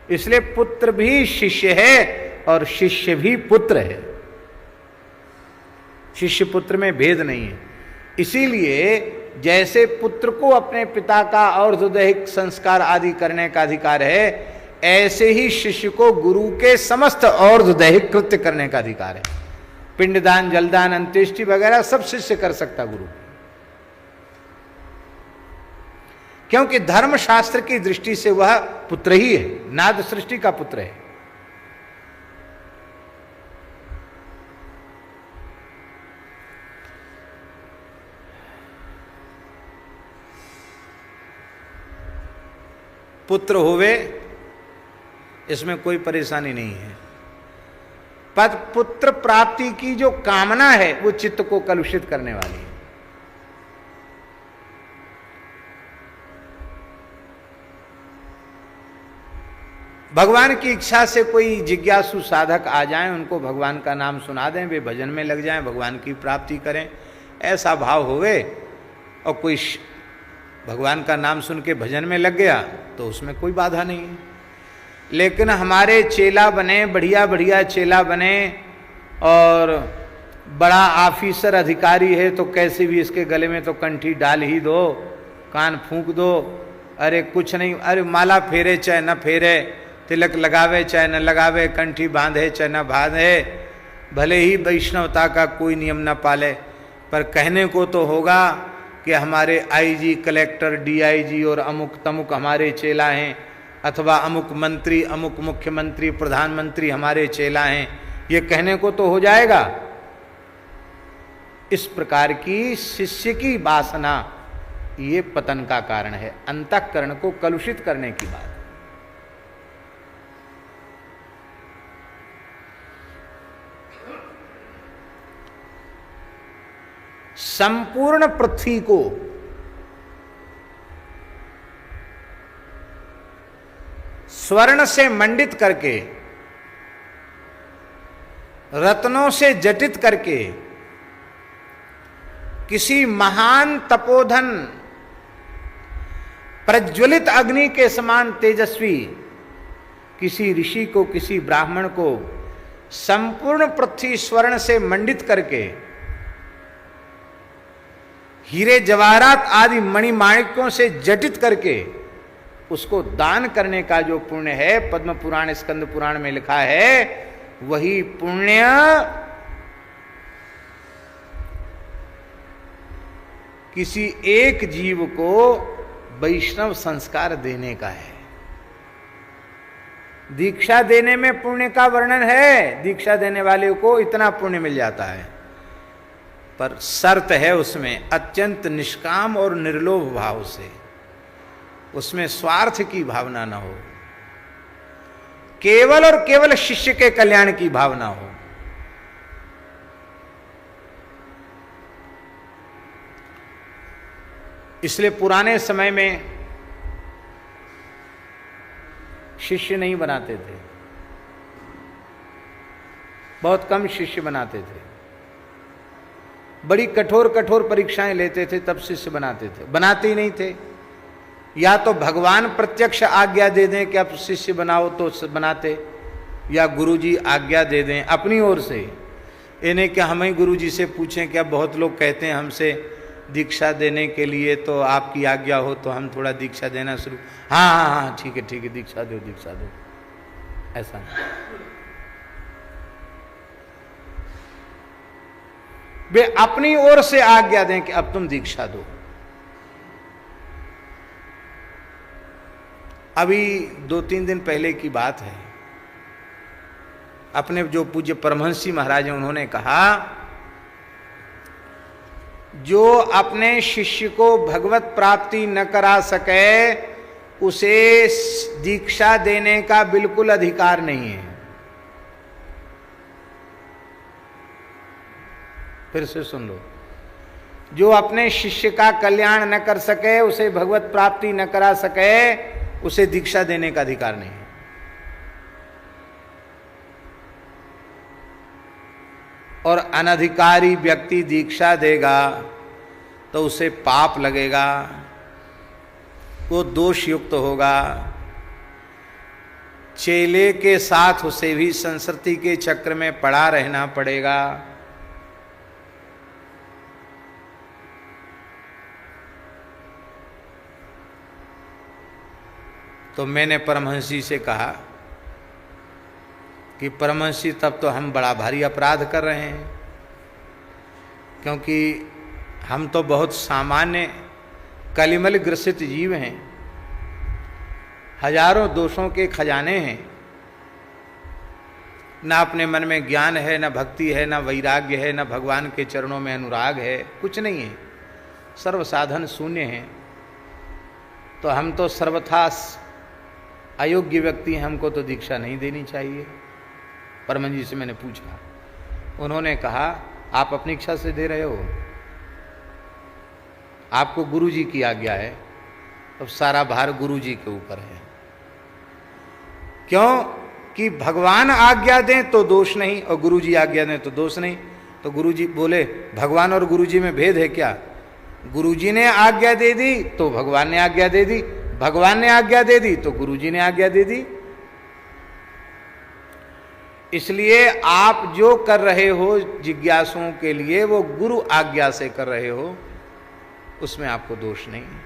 इसलिए पुत्र भी शिष्य है और शिष्य भी पुत्र है, शिष्य पुत्र में भेद नहीं है। इसीलिए जैसे पुत्र को अपने पिता का और दैहिक संस्कार आदि करने का अधिकार है, ऐसे ही शिष्य को गुरु के समस्त और दैहिक कृत्य करने का अधिकार है। पिंडदान, जलदान, अंत्येष्टि वगैरह सब शिष्य कर सकता गुरु, क्योंकि धर्मशास्त्र की दृष्टि से वह पुत्र ही है, नाद सृष्टि का पुत्र है। पुत्र होवे इसमें कोई परेशानी नहीं है, पर पुत्र प्राप्ति की जो कामना है वो चित्त को कलुषित करने वाली है। भगवान की इच्छा से कोई जिज्ञासु साधक आ जाएं, उनको भगवान का नाम सुना दें, वे भजन में लग जाएं, भगवान की प्राप्ति करें, ऐसा भाव होवे। और कोई भगवान का नाम सुन के भजन में लग गया तो उसमें कोई बाधा नहीं है। लेकिन हमारे चेला बने, बढ़िया बढ़िया चेला बने, और बड़ा ऑफिसर अधिकारी है तो कैसे भी इसके गले में तो कंठी डाल ही दो, कान फूंक दो, अरे कुछ नहीं, अरे माला फेरे चाहे न फेरे, तिलक लगावे चाहे न लगावे, कंठी बांधे चाहे न बांधे, भले ही वैष्णवता का कोई नियम न पाले, पर कहने को तो होगा कि हमारे आईजी, कलेक्टर, डीआईजी और अमुक तमुक हमारे चेला हैं, अथवा अमुक मंत्री, अमुक मुख्यमंत्री, प्रधानमंत्री हमारे चेला हैं, ये कहने को तो हो जाएगा। इस प्रकार की शिष्य की वासना ये पतन का कारण है, अंतःकरण को कलुषित करने की बात। संपूर्ण पृथ्वी को स्वर्ण से मंडित करके, रत्नों से जटित करके, किसी महान तपोधन प्रज्वलित अग्नि के समान तेजस्वी किसी ऋषि को, किसी ब्राह्मण को संपूर्ण पृथ्वी स्वर्ण से मंडित करके, हीरे जवाहरात आदि मणिमाणिक्यों से जटित करके उसको दान करने का जो पुण्य है, पद्म पुराण, स्कंद पुराण में लिखा है, वही पुण्य किसी एक जीव को वैष्णव संस्कार देने का है। दीक्षा देने में पुण्य का वर्णन है, दीक्षा देने वाले को इतना पुण्य मिल जाता है, पर शर्त है उसमें अत्यंत निष्काम और निर्लोभ भाव से, उसमें स्वार्थ की भावना न हो, केवल और केवल शिष्य के कल्याण की भावना हो। इसलिए पुराने समय में शिष्य नहीं बनाते थे, बहुत कम शिष्य बनाते थे, बड़ी कठोर कठोर परीक्षाएं लेते थे तब शिष्य बनाते थे, बनाते ही नहीं थे। या तो भगवान प्रत्यक्ष आज्ञा दे दें कि आप शिष्य बनाओ तो बनाते, या गुरुजी आज्ञा दे दें अपनी ओर से। इन्हें क्या हम ही गुरुजी से पूछें, क्या बहुत लोग कहते हैं हमसे दीक्षा देने के लिए, तो आपकी आज्ञा हो तो हम थोड़ा दीक्षा देना शुरू, हाँ हाँ हाँ ठीक है दीक्षा दो दीक्षा दो, ऐसा नहीं। वे अपनी ओर से आज्ञा दें कि अब तुम दीक्षा दो। अभी 2-3 दिन पहले की बात है, अपने जो पूज्य परमहंसी महाराज हैं उन्होंने कहा, जो अपने शिष्य को भगवत प्राप्ति न करा सके उसे दीक्षा देने का बिल्कुल अधिकार नहीं है। फिर से सुन लो, जो अपने शिष्य का कल्याण न कर सके, उसे भगवत प्राप्ति न करा सके, उसे दीक्षा देने का अधिकार नहीं है। और अनधिकारी व्यक्ति दीक्षा देगा तो उसे पाप लगेगा, वो दोष युक्त होगा। चेले के साथ उसे भी संस्कृति के चक्र में पड़ा रहना पड़ेगा। तो मैंने परमहंसी से कहा कि परमहंसी, तब तो हम बड़ा भारी अपराध कर रहे हैं, क्योंकि हम तो बहुत सामान्य कलिमल ग्रसित जीव हैं, हजारों दोषों के खजाने हैं, न अपने मन में ज्ञान है, न भक्ति है, न वैराग्य है, न भगवान के चरणों में अनुराग है, कुछ नहीं है, सर्व साधन शून्य है। तो हम तो सर्वथा अयोग्य व्यक्ति हैं, हमको तो दीक्षा नहीं देनी चाहिए। परमन जी से मैंने पूछा, उन्होंने कहा आप अपनी इच्छा से दे रहे हो, आपको गुरु जी की आज्ञा है, अब तो सारा भार गुरु जी के ऊपर है। क्यों कि भगवान आज्ञा दें तो दोष नहीं, और गुरु जी आज्ञा दें तो दोष नहीं। तो गुरु जी बोले, भगवान और गुरु जी में भेद है क्या? गुरु जी ने आज्ञा दे दी तो भगवान ने आज्ञा दे दी, भगवान ने आज्ञा दे दी तो गुरु जी ने आज्ञा दे दी। इसलिए आप जो कर रहे हो जिज्ञासुओं के लिए, वो गुरु आज्ञा से कर रहे हो, उसमें आपको दोष नहीं है।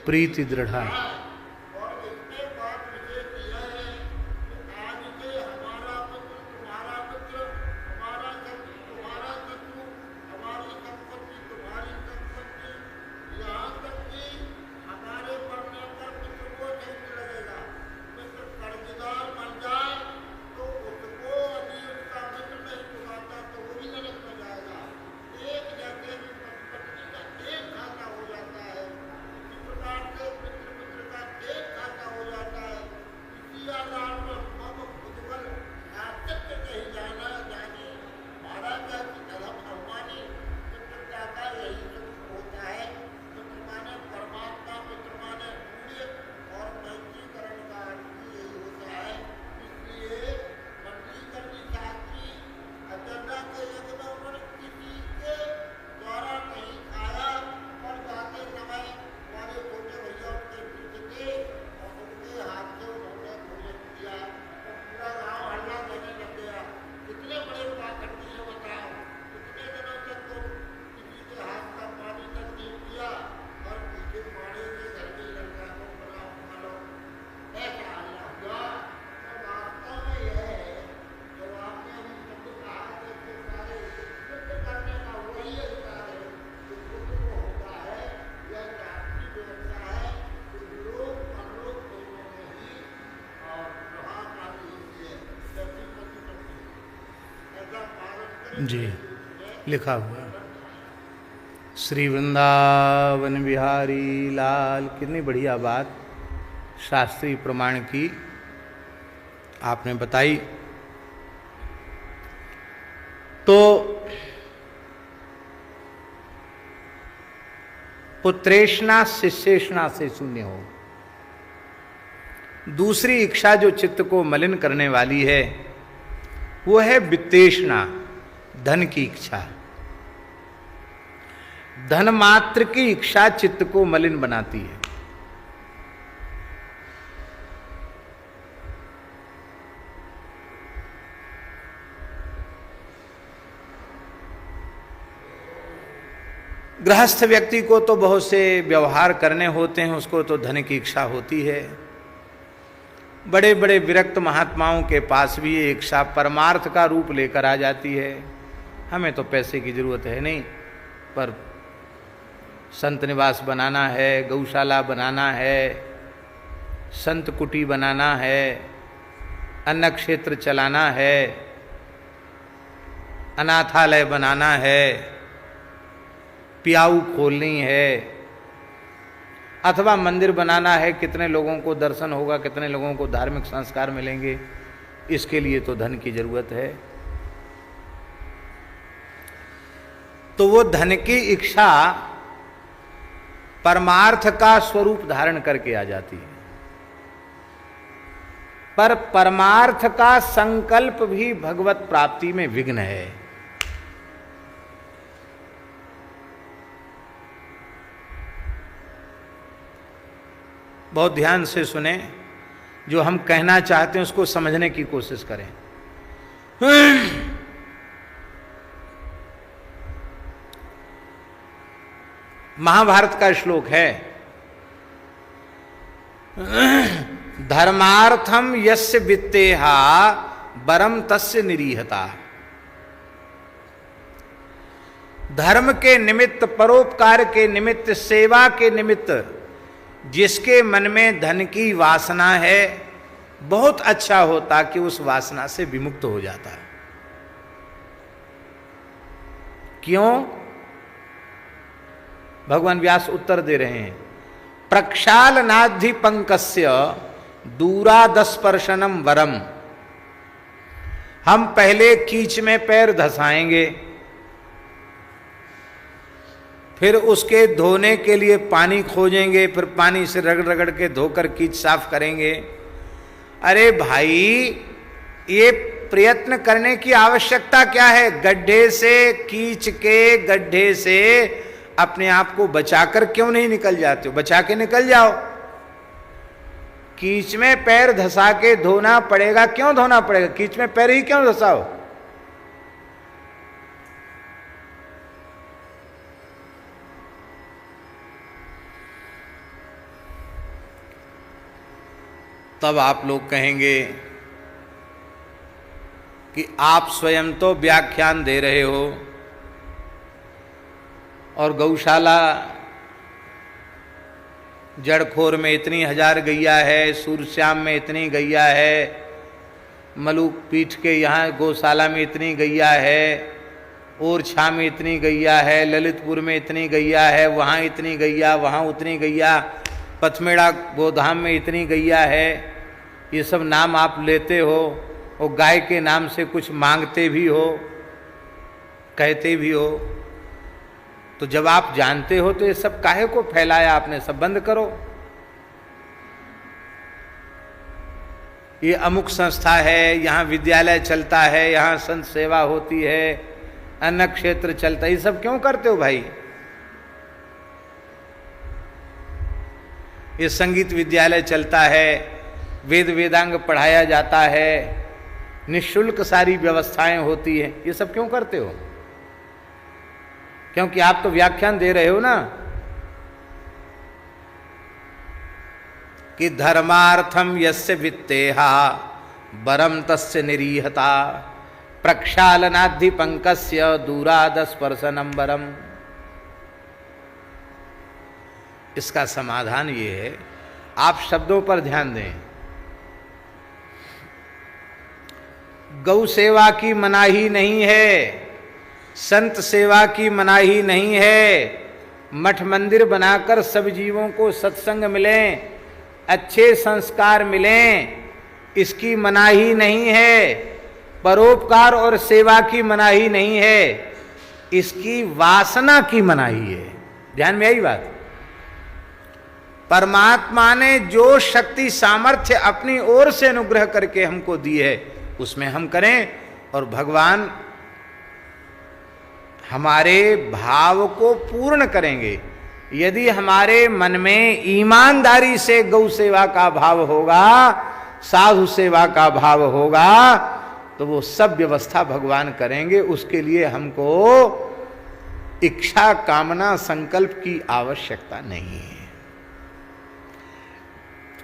प्रीति दृढ़ है। जी लिखा हुआ, श्री वृंदावन बिहारी लाल। कितनी बढ़िया बात शास्त्रीय प्रमाण की आपने बताई। तो पुत्रेष्णा शिष्येष्णा से शून्य हो। दूसरी इच्छा जो चित्त को मलिन करने वाली है वो है वित्तेष्णा, धन की इच्छा। धन मात्र की इच्छा चित्त को मलिन बनाती है। गृहस्थ व्यक्ति को तो बहुत से व्यवहार करने होते हैं, उसको तो धन की इच्छा होती है। बड़े बड़े विरक्त महात्माओं के पास भी ये इच्छा परमार्थ का रूप लेकर आ जाती है। हमें तो पैसे की जरूरत है नहीं, पर संत निवास बनाना है, गौशाला बनाना है, संत कुटी बनाना है, अन्न क्षेत्र चलाना है, अनाथालय बनाना है, पियाऊ खोलनी है, अथवा मंदिर बनाना है। कितने लोगों को दर्शन होगा, कितने लोगों को धार्मिक संस्कार मिलेंगे, इसके लिए तो धन की जरूरत है। तो वो धन की इच्छा परमार्थ का स्वरूप धारण करके आ जाती है, पर परमार्थ का संकल्प भी भगवत प्राप्ति में विघ्न है। बहुत ध्यान से सुने, जो हम कहना चाहते हैं उसको समझने की कोशिश करें। महाभारत का श्लोक है, धर्मार्थम यस्य वित्तेहा वरम तस्य निरीहता। धर्म के निमित्त, परोपकार के निमित्त, सेवा के निमित्त जिसके मन में धन की वासना है, बहुत अच्छा होता कि उस वासना से विमुक्त हो जाता। क्यों? भगवान व्यास उत्तर दे रहे हैं, प्रक्षालनाद्धि पंकस्य दूरादस्पर्शनम वरम। हम पहले कीच में पैर धसाएंगे, फिर उसके धोने के लिए पानी खोजेंगे, फिर पानी से रगड़ रगड़ के धोकर कीच साफ करेंगे। अरे भाई, ये प्रयत्न करने की आवश्यकता क्या है? गड्ढे से, कीच के गड्ढे से अपने आप को बचाकर क्यों नहीं निकल जाते हो? बचा के निकल जाओ। कीच में पैर धसा के धोना पड़ेगा। क्यों धोना पड़ेगा? कीच में पैर ही क्यों धसाओ? तब आप लोग कहेंगे कि आप स्वयं तो व्याख्यान दे रहे हो और गौशाला जड़खोर में इतनी हजार गैया है, सूरश्याम में इतनी गैया है, मलूक पीठ के यहाँ गौशाला में इतनी गैया है, ओरछा में इतनी गैया है, ललितपुर में इतनी गैया है, वहाँ इतनी गैया, वहाँ उतनी गैया, पथमेड़ा गोधाम में इतनी गैया है। ये सब नाम आप लेते हो और गाय के नाम से कुछ मांगते भी हो, कहते भी हो। तो जब आप जानते हो तो ये सब काहे को फैलाया आपने? सब बंद करो। ये अमुक संस्था है, यहाँ विद्यालय चलता है, यहाँ संत सेवा होती है, अन्न क्षेत्र चलता है, ये सब क्यों करते हो भाई? ये संगीत विद्यालय चलता है, वेद वेदांग पढ़ाया जाता है, निःशुल्क सारी व्यवस्थाएं होती हैं, ये सब क्यों करते हो? क्योंकि आप तो व्याख्यान दे रहे हो ना कि धर्मार्थम यस्य वित्तेहा वरम तस्य निरीहता प्रक्षालनाद्धि पंकस्य दूरादस्पर्शनम वरम। इसका समाधान ये है, आप शब्दों पर ध्यान दें। गौ सेवा की मनाही नहीं है, संत सेवा की मनाही नहीं है, मठ मंदिर बनाकर सब जीवों को सत्संग मिलें, अच्छे संस्कार मिलें, इसकी मनाही नहीं है। परोपकार और सेवा की मनाही नहीं है, इसकी वासना की मनाही है। ध्यान में आई बात? परमात्मा ने जो शक्ति सामर्थ्य अपनी ओर से अनुग्रह करके हमको दी है उसमें हम करें, और भगवान हमारे भाव को पूर्ण करेंगे। यदि हमारे मन में ईमानदारी से गौ सेवा का भाव होगा, साधु सेवा का भाव होगा, तो वो सब व्यवस्था भगवान करेंगे। उसके लिए हमको इच्छा, कामना, संकल्प की आवश्यकता नहीं है।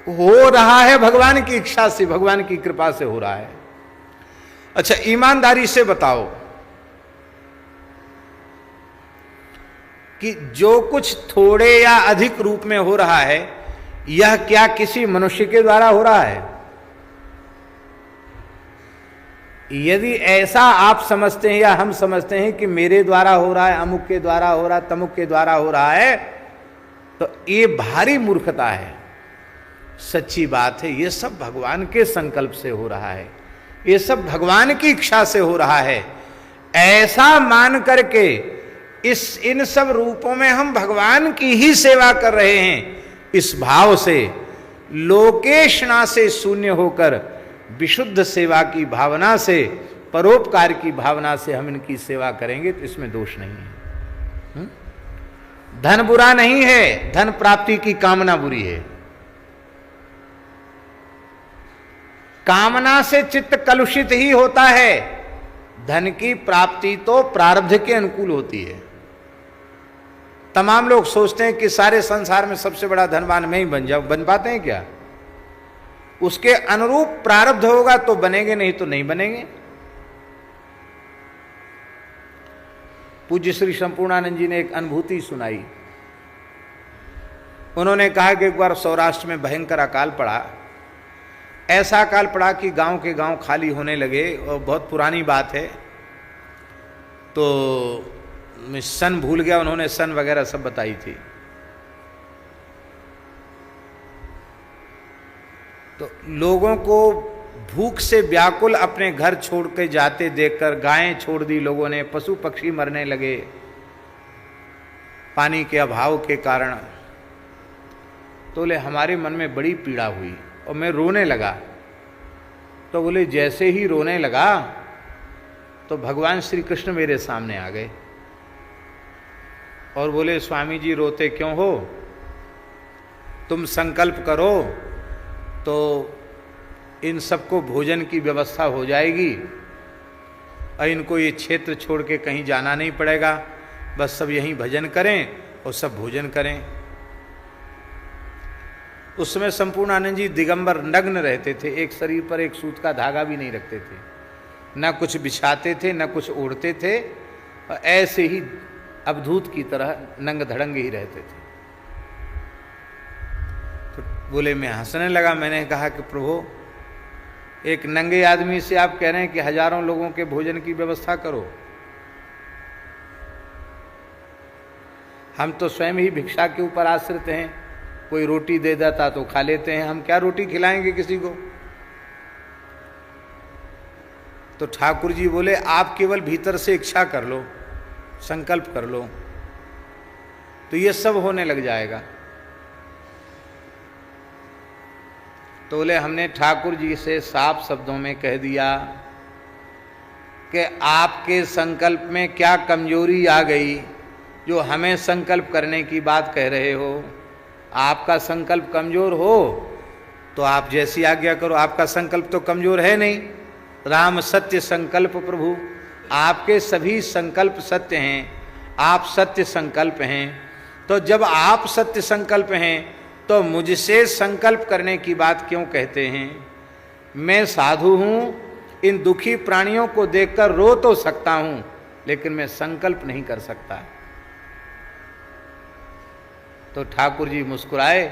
हो रहा है भगवान की इच्छा से, भगवान की कृपा से हो रहा है। अच्छा, ईमानदारी से बताओ कि जो कुछ थोड़े या अधिक रूप में हो रहा है, यह क्या किसी मनुष्य के द्वारा हो रहा है? यदि ऐसा आप समझते हैं या हम समझते हैं कि मेरे द्वारा हो रहा है, अमुक के द्वारा हो रहा है, तमुक के द्वारा हो रहा है, तो ये भारी मूर्खता है। सच्ची बात है, ये सब भगवान के संकल्प से हो रहा है, ये सब भगवान की इच्छा से हो रहा है। ऐसा मान करके इन सब रूपों में हम भगवान की ही सेवा कर रहे हैं, इस भाव से, लोकेशना से शून्य होकर विशुद्ध सेवा की भावना से, परोपकार की भावना से हम इनकी सेवा करेंगे तो इसमें दोष नहीं है। धन बुरा नहीं है, धन प्राप्ति की कामना बुरी है। कामना से चित्त कलुषित ही होता है। धन की प्राप्ति तो प्रारब्ध के अनुकूल होती है। तमाम लोग सोचते हैं कि सारे संसार में सबसे बड़ा धनवान मैं ही बन जाऊं। बन पाते हैं क्या? उसके अनुरूप प्रारब्ध होगा तो बनेंगे, नहीं तो नहीं बनेंगे। पूज्य श्री संपूर्णानंद जी ने एक अनुभूति सुनाई। उन्होंने कहा कि एक बार सौराष्ट्र में भयंकर अकाल पड़ा। ऐसा अकाल पड़ा कि गांव के गांव खाली होने लगे, और बहुत पुरानी बात है। तो मैं सन भूल गया, उन्होंने सन वगैरह सब बताई थी। तो लोगों को भूख से व्याकुल अपने घर छोड़ के जाते देखकर, गायें छोड़ दी लोगों ने, पशु पक्षी मरने लगे पानी के अभाव के कारण। तो बोले हमारे मन में बड़ी पीड़ा हुई और मैं रोने लगा। तो बोले जैसे ही रोने लगा तो भगवान श्री कृष्ण मेरे सामने आ गए और बोले स्वामी जी रोते क्यों हो? तुम संकल्प करो तो इन सबको भोजन की व्यवस्था हो जाएगी और इनको ये क्षेत्र छोड़ के कहीं जाना नहीं पड़ेगा, बस सब यहीं भजन करें और सब भोजन करें। उस समय संपूर्णानंद जी दिगंबर नग्न रहते थे, एक शरीर पर एक सूत का धागा भी नहीं रखते थे, न कुछ बिछाते थे न कुछ ओढ़ते थे, और ऐसे ही अवधूत की तरह नंग धड़ंगे ही रहते थे। तो बोले मैं हंसने लगा। मैंने कहा कि प्रभु, एक नंगे आदमी से आप कह रहे हैं कि हजारों लोगों के भोजन की व्यवस्था करो। हम तो स्वयं ही भिक्षा के ऊपर आश्रित हैं, कोई रोटी दे देता तो खा लेते हैं, हम क्या रोटी खिलाएंगे किसी को? तो ठाकुर जी बोले आप केवल भीतर से इच्छा कर लो, संकल्प कर लो, तो ये सब होने लग जाएगा। तो बोले हमने ठाकुर जी से साफ शब्दों में कह दिया कि आपके संकल्प में क्या कमजोरी आ गई जो हमें संकल्प करने की बात कह रहे हो। आपका संकल्प कमजोर हो तो आप जैसी आज्ञा करो। आपका संकल्प तो कमजोर है नहीं। राम सत्य संकल्प प्रभु, आपके सभी संकल्प सत्य हैं, आप सत्य संकल्प हैं। तो जब आप सत्य संकल्प हैं तो मुझसे संकल्प करने की बात क्यों कहते हैं? मैं साधु हूं, इन दुखी प्राणियों को देखकर रो तो सकता हूं, लेकिन मैं संकल्प नहीं कर सकता। तो ठाकुर जी मुस्कुराए,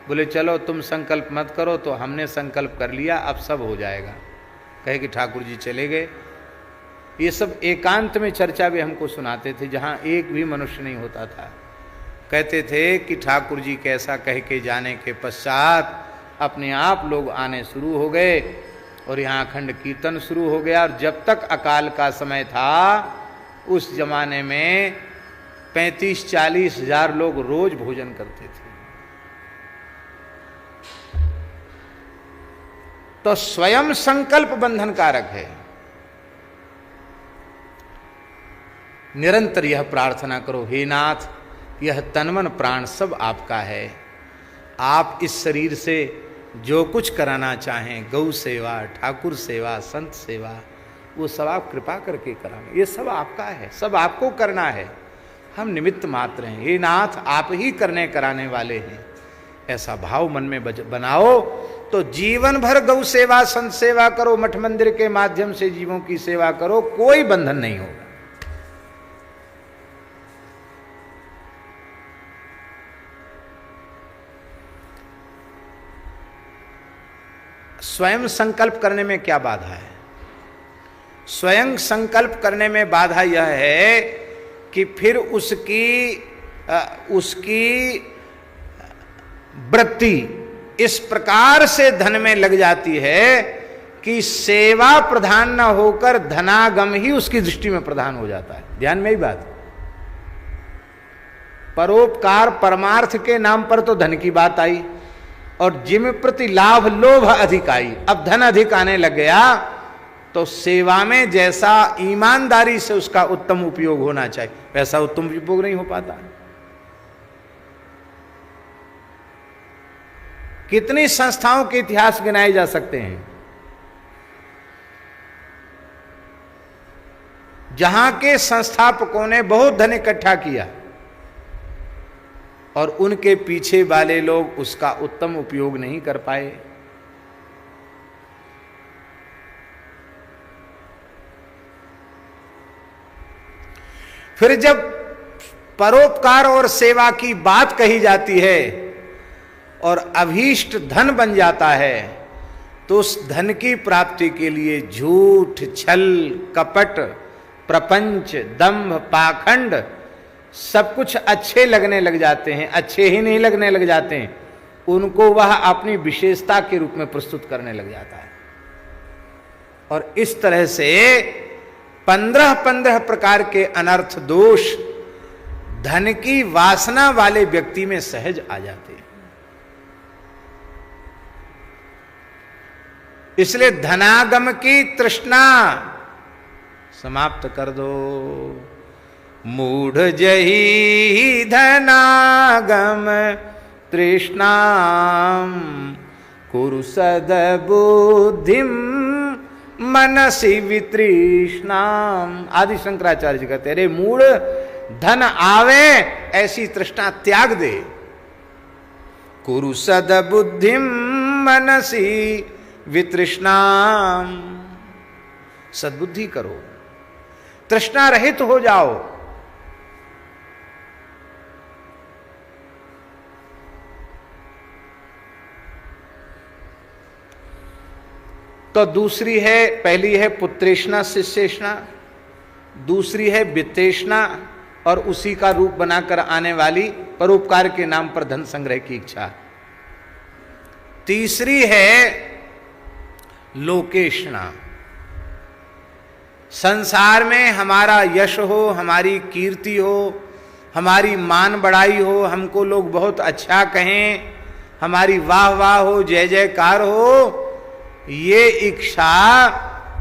बोले चलो तुम संकल्प मत करो, तो हमने संकल्प कर लिया, अब सब हो जाएगा। कहे कि ठाकुर जी चले गए। ये सब एकांत में चर्चा भी हमको सुनाते थे, जहाँ एक भी मनुष्य नहीं होता था। कहते थे कि ठाकुर जी कैसा कह के जाने के पश्चात अपने आप लोग आने शुरू हो गए और यहाँ अखंड कीर्तन शुरू हो गया। और जब तक अकाल का समय था उस जमाने में 35-40 हजार लोग रोज भोजन करते थे। तो स्वयं संकल्प बंधन कारक है। निरंतर यह प्रार्थना करो, हे नाथ यह तन मन प्राण सब आपका है, आप इस शरीर से जो कुछ कराना चाहें, गौ सेवा, ठाकुर सेवा, संत सेवा, वो सब आप कृपा करके कराएं, ये सब आपका है, सब आपको करना है, हम निमित्त मात्र हैं, हे नाथ आप ही करने कराने वाले हैं। ऐसा भाव मन में बनाओ तो जीवन भर गौ सेवा, संत सेवा करो, मठ मंदिर के माध्यम से जीवों की सेवा करो, कोई बंधन नहीं होगा। स्वयं संकल्प करने में क्या बाधा है? स्वयं संकल्प करने में बाधा यह है कि फिर उसकी वृत्ति इस प्रकार से धन में लग जाती है कि सेवा प्रधान न होकर धनागम ही उसकी दृष्टि में प्रधान हो जाता है। ध्यान में ही बात, परोपकार परमार्थ के नाम पर तो धन की बात आई और जिम प्रति लाभ लोभ अधिक आई। अब धन अधिक आने लग गया तो सेवा में जैसा ईमानदारी से उसका उत्तम उपयोग होना चाहिए वैसा उत्तम उपयोग नहीं हो पाता। कितनी संस्थाओं के इतिहास गिनाए जा सकते हैं जहां के संस्थापकों ने बहुत धन इकट्ठा किया और उनके पीछे वाले लोग उसका उत्तम उपयोग नहीं कर पाए। फिर जब परोपकार और सेवा की बात कही जाती है और अभीष्ट धन बन जाता है तो उस धन की प्राप्ति के लिए झूठ, छल, कपट, प्रपंच, दंभ, पाखंड सब कुछ अच्छे लगने लग जाते हैं। अच्छे ही नहीं लगने लग जाते हैं, उनको वह अपनी विशेषता के रूप में प्रस्तुत करने लग जाता है। और इस तरह से 15 प्रकार के अनर्थ दोष धन की वासना वाले व्यक्ति में सहज आ जाते हैं। इसलिए धनागम की तृष्णा समाप्त कर दो। मूढ़ जही धनागम तृष्णाम कुरु सद्बुद्धिम मनसि वितृष्णाम। आदि शंकराचार्य जी कहते अरे मूढ़, धन आवे ऐसी तृष्णा त्याग दे। कुरु सद्बुद्धिम मनसि वितृष्णाम, सद्बुद्धि करो, तृष्णा रहित हो जाओ। तो दूसरी है, पहली है पुत्रेष्णा शिष्येष्णा, दूसरी है वित्तेष्णा और उसी का रूप बनाकर आने वाली परोपकार के नाम पर धन संग्रह की इच्छा। तीसरी है लोकेष्णा, संसार में हमारा यश हो, हमारी कीर्ति हो, हमारी मान बढ़ाई हो, हमको लोग बहुत अच्छा कहें, हमारी वाह वाह हो, जय जयकार हो। ये इच्छा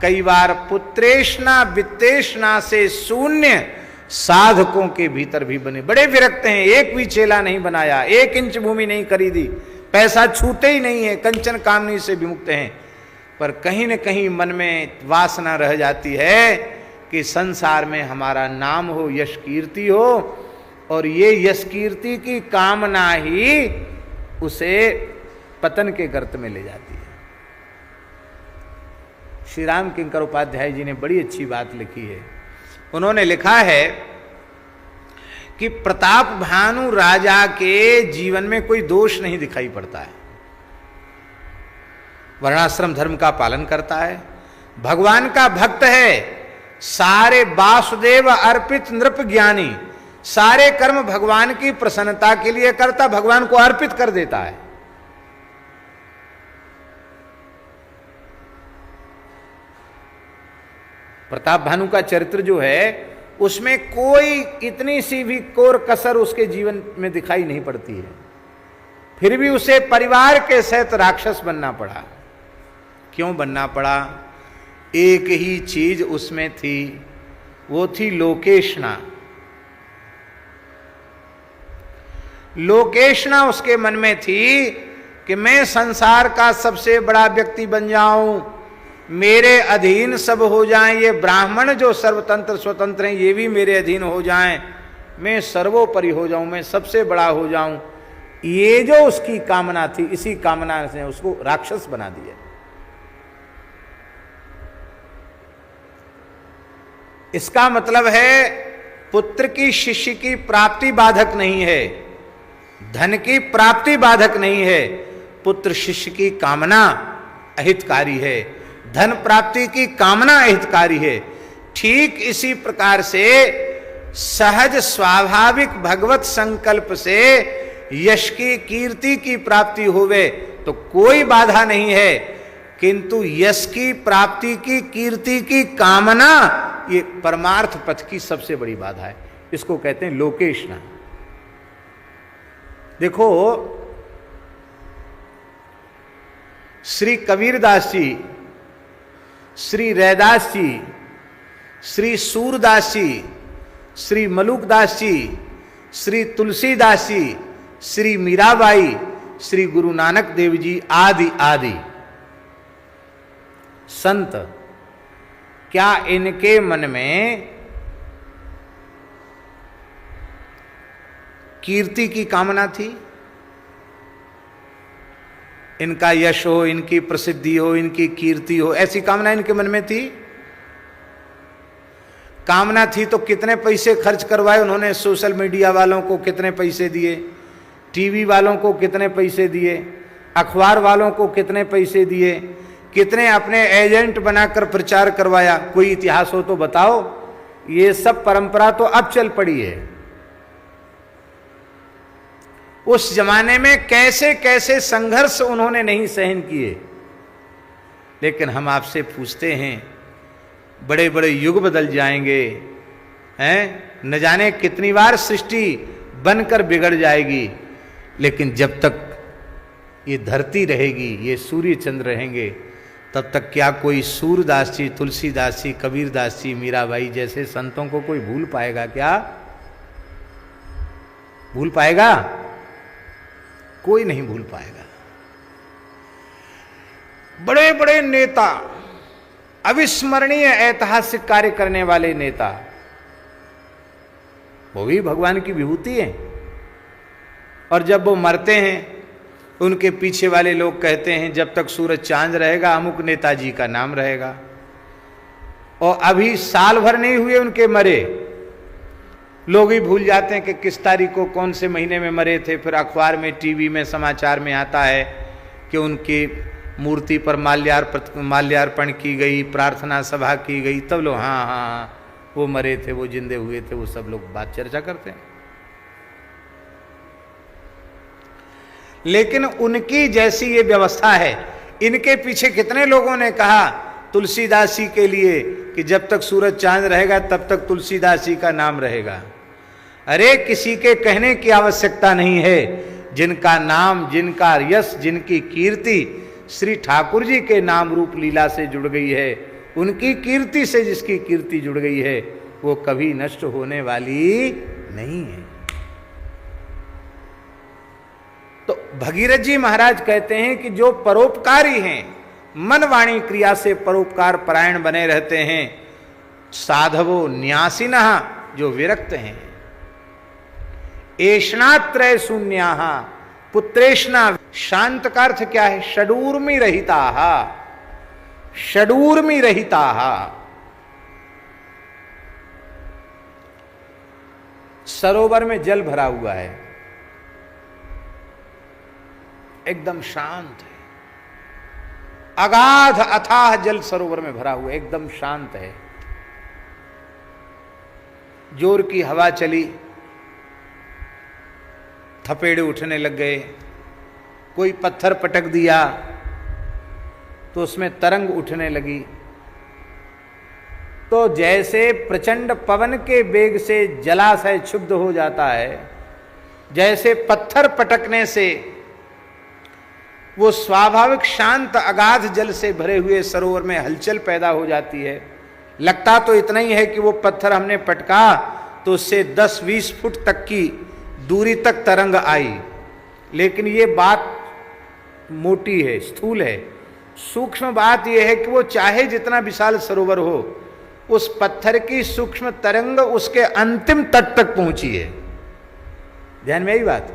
कई बार पुत्रेष्णा वित्तेष्णा से शून्य साधकों के भीतर भी बने। बड़े विरक्त हैं, एक भी चेला नहीं बनाया, 1 इंच भूमि नहीं खरीदी, पैसा छूते ही नहीं है, कंचन कामनी से विमुक्त हैं, पर कहीं न कहीं मन में वासना रह जाती है कि संसार में हमारा नाम हो, यश कीर्ति हो, और ये यश कीर्ति की कामना ही उसे पतन के गर्त में ले जाती है। श्री राम किंकर उपाध्याय जी ने बड़ी अच्छी बात लिखी है। उन्होंने लिखा है कि प्रताप भानु राजा के जीवन में कोई दोष नहीं दिखाई पड़ता है, वर्णाश्रम धर्म का पालन करता है, भगवान का भक्त है, सारे वासुदेव अर्पित नृप ज्ञानी, सारे कर्म भगवान की प्रसन्नता के लिए करता, भगवान को अर्पित कर देता है। प्रताप भानु का चरित्र जो है उसमें कोई इतनी सी भी कोर कसर उसके जीवन में दिखाई नहीं पड़ती है, फिर भी उसे परिवार के सहित राक्षस बनना पड़ा। क्यों बनना पड़ा? एक ही चीज उसमें थी, वो थी लोकेशना। लोकेशना उसके मन में थी कि मैं संसार का सबसे बड़ा व्यक्ति बन जाऊं, मेरे अधीन सब हो जाएं, ये ब्राह्मण जो सर्वतंत्र स्वतंत्र हैं ये भी मेरे अधीन हो जाएं, मैं सर्वोपरि हो जाऊं, मैं सबसे बड़ा हो जाऊं। ये जो उसकी कामना थी, इसी कामना से उसको राक्षस बना दिया। इसका मतलब है पुत्र की शिष्य की प्राप्ति बाधक नहीं है, धन की प्राप्ति बाधक नहीं है, पुत्र शिष्य की कामना अहितकारी है, धन प्राप्ति की कामना अहितकारी है। ठीक इसी प्रकार से सहज स्वाभाविक भगवत संकल्प से यश की कीर्ति की प्राप्ति होवे तो कोई बाधा नहीं है, किंतु यश की प्राप्ति की कीर्ति की कामना ये परमार्थ पथ की सबसे बड़ी बाधा है। इसको कहते हैं लोकेशना। देखो श्री कबीरदास जी, श्री रैदास जी, श्री सूरदास जी, श्री मलुकदास जी, श्री तुलसीदास जी, श्री मीराबाई, श्री गुरु नानक देव जी आदि आदि संत, क्या इनके मन में कीर्ति की कामना थी? इनका यश हो, इनकी प्रसिद्धि हो, इनकी कीर्ति हो, ऐसी कामना इनके मन में थी? कामना थी तो कितने पैसे खर्च करवाए उन्होंने? सोशल मीडिया वालों को कितने पैसे दिए, टीवी वालों को कितने पैसे दिए, अखबार वालों को कितने पैसे दिए, कितने अपने एजेंट बनाकर प्रचार करवाया? कोई इतिहास हो तो बताओ। ये सब परंपरा तो अब चल पड़ी है। उस जमाने में कैसे कैसे संघर्ष उन्होंने नहीं सहन किए। लेकिन हम आपसे पूछते हैं, बड़े बड़े युग बदल जाएंगे हैं, न जाने कितनी बार सृष्टि बनकर बिगड़ जाएगी, लेकिन जब तक ये धरती रहेगी, ये सूर्य चंद्र रहेंगे, तब तक क्या कोई सूरदास जी, तुलसीदास जी, कबीरदास जी, मीराबाई जैसे संतों को कोई भूल पाएगा? क्या भूल पाएगा? कोई नहीं भूल पाएगा। बड़े बड़े नेता, अविस्मरणीय ऐतिहासिक कार्य करने वाले नेता, वो भी भगवान की विभूति है। और जब वो मरते हैं, उनके पीछे वाले लोग कहते हैं जब तक सूरज चांद रहेगा अमुक नेताजी का नाम रहेगा। और अभी साल भर नहीं हुए उनके मरे, लोग ही भूल जाते हैं कि किस तारीख को कौन से महीने में मरे थे। फिर अखबार में, टीवी में, समाचार में आता है कि उनकी मूर्ति पर माल्यार्पण की गई, प्रार्थना सभा की गई, तब लोग हाँ हाँ हाँ वो मरे थे, वो जिंदे हुए थे, वो सब लोग बात चर्चा करते हैं। लेकिन उनकी जैसी ये व्यवस्था है, इनके पीछे कितने लोगों ने कहा तुलसीदास जी के लिए कि जब तक सूरज चांद रहेगा तब तक तुलसीदास जी का नाम रहेगा। अरे किसी के कहने की आवश्यकता नहीं है। जिनका नाम, जिनका यश, जिनकी कीर्ति श्री ठाकुर जी के नाम रूप लीला से जुड़ गई है, उनकी कीर्ति से जिसकी कीर्ति जुड़ गई है, वो कभी नष्ट होने वाली नहीं है। तो भगीरथ जी महाराज कहते हैं कि जो परोपकारी हैं, मन वाणी क्रिया से परोपकार परायण बने रहते हैं, साधवो न्यासिनः, जो विरक्त हैं, एषणात्रय शून्याः पुत्रेषणा। शांत का अर्थ क्या है? षडूर्मि रहिताः, षडूर्मि रहिताः। सरोवर में जल भरा हुआ है, एकदम शांत है, अगाध अथाह जल सरोवर में भरा हुआ, एकदम शांत है। जोर की हवा चली, थपेड़े उठने लग गए, कोई पत्थर पटक दिया तो उसमें तरंग उठने लगी। तो जैसे प्रचंड पवन के वेग से जलाशय क्षुब्ध हो जाता है, जैसे पत्थर पटकने से वो स्वाभाविक शांत अगाध जल से भरे हुए सरोवर में हलचल पैदा हो जाती है, लगता तो इतना ही है कि वो पत्थर हमने पटका तो उससे 10-20 फुट तक की दूरी तक तरंग आई, लेकिन ये बात मोटी है, स्थूल है। सूक्ष्म बात यह है कि वो चाहे जितना विशाल सरोवर हो, उस पत्थर की सूक्ष्म तरंग उसके अंतिम तट तक पहुंची है। ध्यान में आई बात।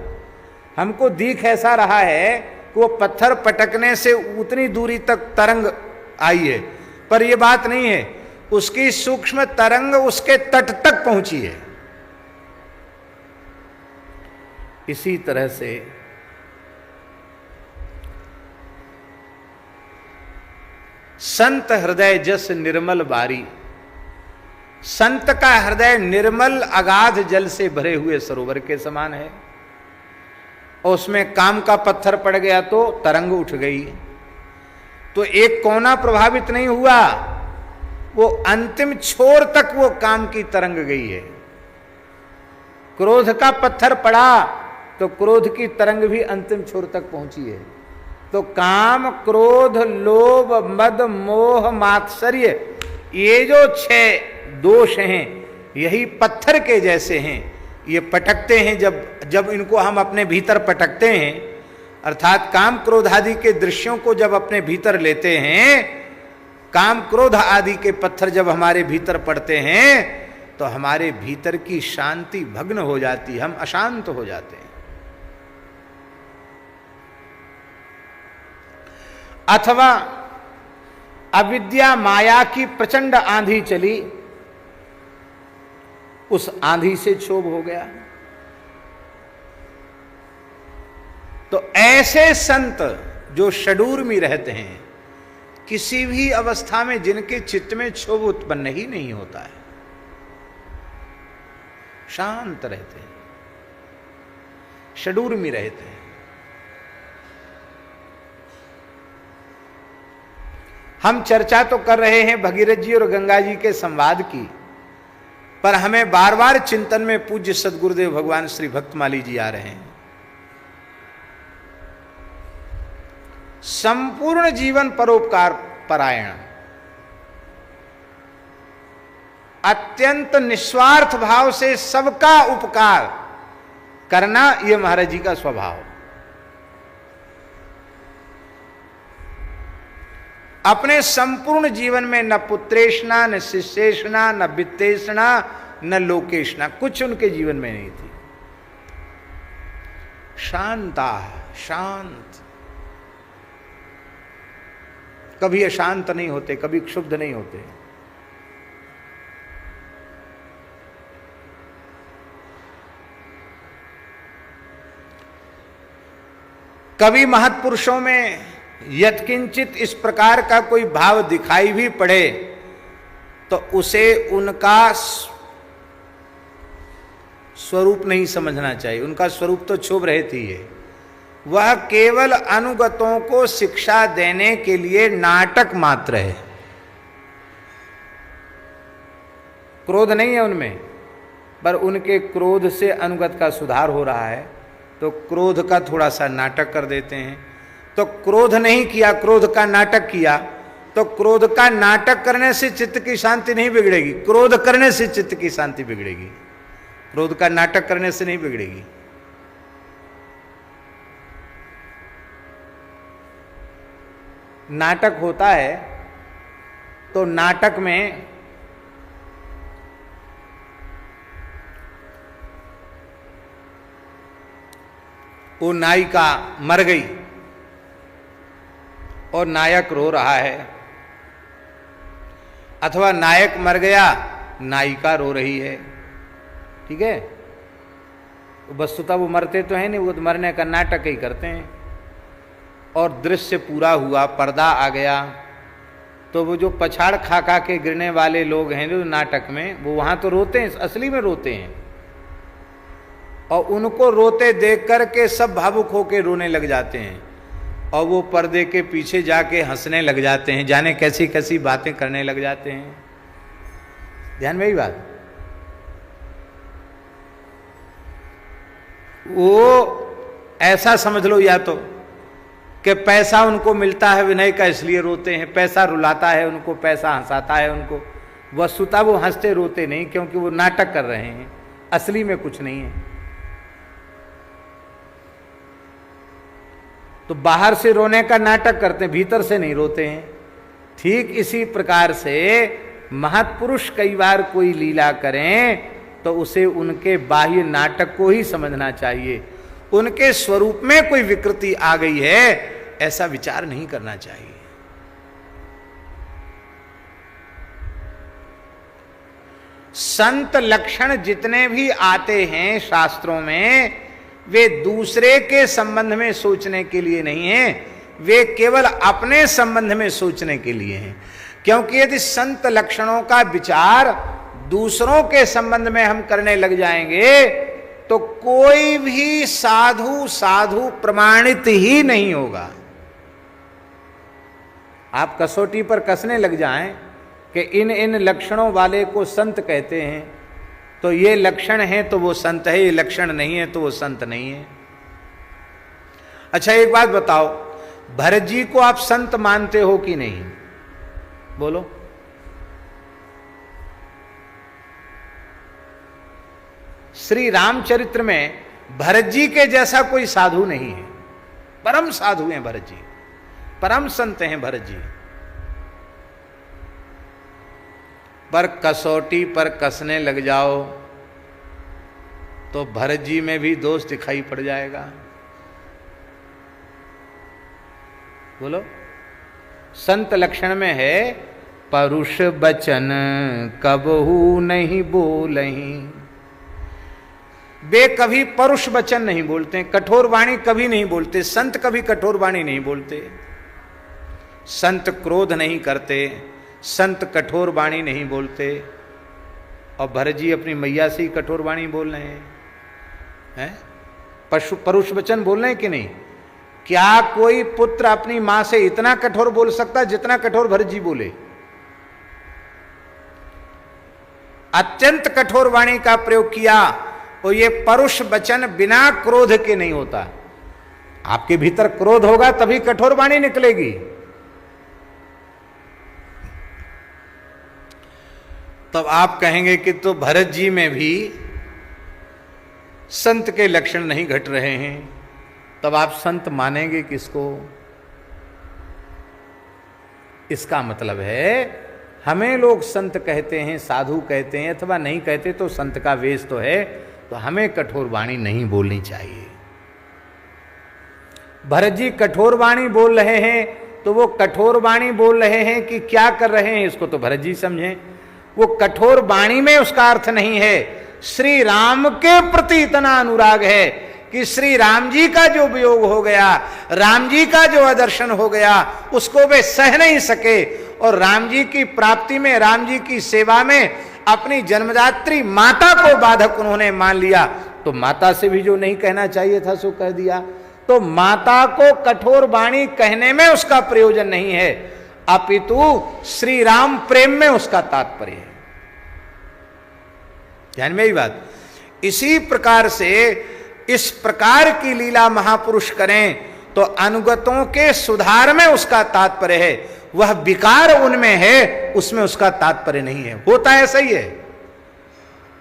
हमको दिख ऐसा रहा है कि वो पत्थर पटकने से उतनी दूरी तक तरंग आई है, पर यह बात नहीं है, उसकी सूक्ष्म तरंग उसके तट तक पहुंची है। इसी तरह से संत हृदय जस निर्मल बारी, संत का हृदय निर्मल अगाध जल से भरे हुए सरोवर के समान है, और उसमें काम का पत्थर पड़ गया तो तरंग उठ गई, तो एक कोना प्रभावित नहीं हुआ, वो अंतिम छोर तक वो काम की तरंग गई है। क्रोध का पत्थर पड़ा तो क्रोध की तरंग भी अंतिम छोर तक पहुंची है। तो काम, क्रोध, लोभ, मद, मोह, मात्सर्य, ये जो 6 दोष हैं, यही पत्थर के जैसे हैं। ये पटकते हैं, जब इनको हम अपने भीतर पटकते हैं, अर्थात काम क्रोध आदि के दृश्यों को जब अपने भीतर लेते हैं, काम क्रोध आदि के पत्थर जब हमारे भीतर पड़ते हैं, तो हमारे भीतर की शांति भग्न हो जाती है, हम अशांत हो जाते हैं। अथवा अविद्या माया की प्रचंड आंधी चली, उस आंधी से क्षोभ हो गया। तो ऐसे संत जो षडूर में रहते हैं, किसी भी अवस्था में जिनके चित्त में क्षोभ उत्पन्न ही नहीं होता है, शांत रहते हैं, षडूर में रहते हैं। हम चर्चा तो कर रहे हैं भगीरथ जी और गंगा जी के संवाद की, पर हमें बार बार चिंतन में पूज्य सद्गुरुदेव भगवान श्री भक्तमाली जी आ रहे हैं। संपूर्ण जीवन परोपकार परायण, अत्यंत निस्वार्थ भाव से सबका उपकार करना, यह महाराज जी का स्वभाव। अपने संपूर्ण जीवन में न पुत्रेषणा, न शिष्येषणा, न वित्तेषणा, न लोकेषणा, कुछ उनके जीवन में नहीं थी। शांता, शांत, कभी अशांत नहीं होते, कभी क्षुब्ध नहीं होते। कभी महत्पुरुषों में यत्किंचित इस प्रकार का कोई भाव दिखाई भी पड़े तो उसे उनका स्वरूप नहीं समझना चाहिए। उनका स्वरूप तो क्षोभ रहित ही है, वह केवल अनुगतों को शिक्षा देने के लिए नाटक मात्र है। क्रोध नहीं है उनमें, पर उनके क्रोध से अनुगत का सुधार हो रहा है, तो क्रोध का थोड़ा सा नाटक कर देते हैं। तो क्रोध नहीं किया, क्रोध का नाटक किया, तो क्रोध का नाटक करने से चित्त की शांति नहीं बिगड़ेगी, क्रोध करने से चित्त की शांति बिगड़ेगी। क्रोध का नाटक करने से नहीं बिगड़ेगी। नाटक होता है तो नाटक में वो नायिका मर गई और नायक रो रहा है, अथवा नायक मर गया, नायिका रो रही है, ठीक है। वस्तुतः वो मरते तो है नहीं, वो तो मरने का नाटक ही करते हैं। और दृश्य पूरा हुआ, पर्दा आ गया, तो वो जो पछाड़ खा खा के गिरने वाले लोग हैं जो नाटक में, वो वहां तो रोते हैं, असली में रोते हैं, और उनको रोते देख कर के सब भावुक होके रोने लग जाते हैं, और वो पर्दे के पीछे जाके हंसने लग जाते हैं, जाने कैसी कैसी बातें करने लग जाते हैं। ध्यान में ही बात, वो ऐसा समझ लो या तो कि पैसा उनको मिलता है विनय का इसलिए रोते हैं, पैसा रुलाता है उनको, पैसा हंसाता है उनको, वस्तुतः वो हंसते रोते नहीं, क्योंकि वो नाटक कर रहे हैं, असली में कुछ नहीं है। तो बाहर से रोने का नाटक करते हैं, भीतर से नहीं रोते हैं। ठीक इसी प्रकार से महत्पुरुष कई बार कोई लीला करें तो उसे उनके बाह्य नाटक को ही समझना चाहिए। उनके स्वरूप में कोई विकृति आ गई है ऐसा विचार नहीं करना चाहिए। संत लक्षण जितने भी आते हैं शास्त्रों में, वे दूसरे के संबंध में सोचने के लिए नहीं है, वे केवल अपने संबंध में सोचने के लिए हैं। क्योंकि यदि संत लक्षणों का विचार दूसरों के संबंध में हम करने लग जाएंगे तो कोई भी साधु साधु प्रमाणित ही नहीं होगा। आप कसौटी पर कसने लग जाएं कि इन इन लक्षणों वाले को संत कहते हैं, तो ये लक्षण है तो वो संत है, ये लक्षण नहीं है तो वो संत नहीं है। अच्छा एक बात बताओ, भरत जी को आप संत मानते हो कि नहीं? बोलो। श्री रामचरित्र में भरत जी के जैसा कोई साधु नहीं है। परम साधु हैं भरत जी, परम संत हैं भरत जी। पर कसौटी पर कसने लग जाओ तो भरत जी में भी दोष दिखाई पड़ जाएगा। बोलो। संत लक्षण में है परुष बचन कबहू नहीं बोलहीं। वे कभी परुष वचन नहीं बोलते, कठोर वाणी कभी नहीं बोलते। संत कभी कठोर वाणी नहीं बोलते। संत क्रोध नहीं करते, संत कठोर वाणी नहीं बोलते। और भरत जी अपनी मैया से ही कठोर वाणी बोल रहे हैं, परुष वचन बोल रहे हैं कि नहीं? क्या कोई पुत्र अपनी मां से इतना कठोर बोल सकता जितना कठोर भरत जी बोले? अत्यंत कठोर वाणी का प्रयोग किया। और ये परुष वचन बिना क्रोध के नहीं होता। आपके भीतर क्रोध होगा तभी कठोर वाणी निकलेगी। तब आप कहेंगे कि तो भरत जी में भी संत के लक्षण नहीं घट रहे हैं, तब आप संत मानेंगे किसको? इसका मतलब है हमें लोग संत कहते हैं, साधु कहते हैं, अथवा नहीं कहते तो संत का वेश तो है, तो हमें कठोर वाणी नहीं बोलनी चाहिए। भरत जी कठोर वाणी बोल रहे हैं तो वो कठोर वाणी बोल रहे हैं कि क्या कर रहे हैं, इसको तो भरत जी समझें। वो कठोर वाणी में उसका अर्थ नहीं है, श्री राम के प्रति इतना अनुराग है कि श्री राम जी का जो वियोग हो गया, राम जी का जो अदर्शन हो गया, उसको वे सह नहीं सके। और राम जी की प्राप्ति में, राम जी की सेवा में अपनी जन्मदात्री माता को बाधक उन्होंने मान लिया। तो माता से भी जो नहीं कहना चाहिए था सो कह दिया। तो माता को कठोर वाणी कहने में उसका प्रयोजन नहीं है, अपितु श्री राम प्रेम में उसका तात्पर्य है। ध्यान में ही बात। इसी प्रकार से इस प्रकार की लीला महापुरुष करें तो अनुगतों के सुधार में उसका तात्पर्य है। वह विकार उनमें है, उसमें उसका तात्पर्य नहीं है। होता ऐसा ही है।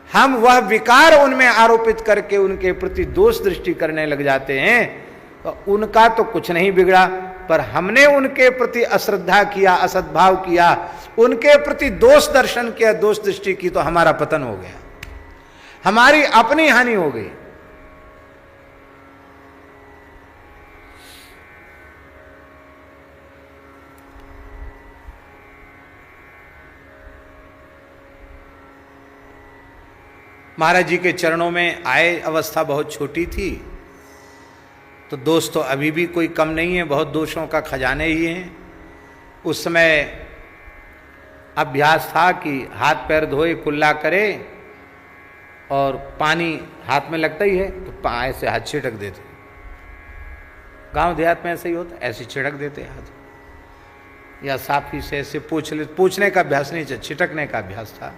हम वह विकार उनमें आरोपित करके उनके प्रति दोष दृष्टि करने लग जाते हैं। तो उनका तो कुछ नहीं बिगड़ा, पर हमने उनके प्रति अश्रद्धा किया, असद्भाव किया, उनके प्रति दोष दर्शन किया, दोष दृष्टि की, तो हमारा पतन हो गया, हमारी अपनी हानि हो गई। महाराज जी के चरणों में आए अवस्था बहुत छोटी थी, तो दोष तो अभी भी कोई कम नहीं है, बहुत दोषों का खजाने ही हैं। उस समय अभ्यास था कि हाथ पैर धोए, कुल्ला करे, और पानी हाथ में लगता ही है तो ऐसे हाथ छिड़क देते। गांव देहात में ऐसे ही होता, ऐसे छिड़क देते हाथ, या साफी से ऐसे पूछने का अभ्यास नहीं, छिटकने का अभ्यास था।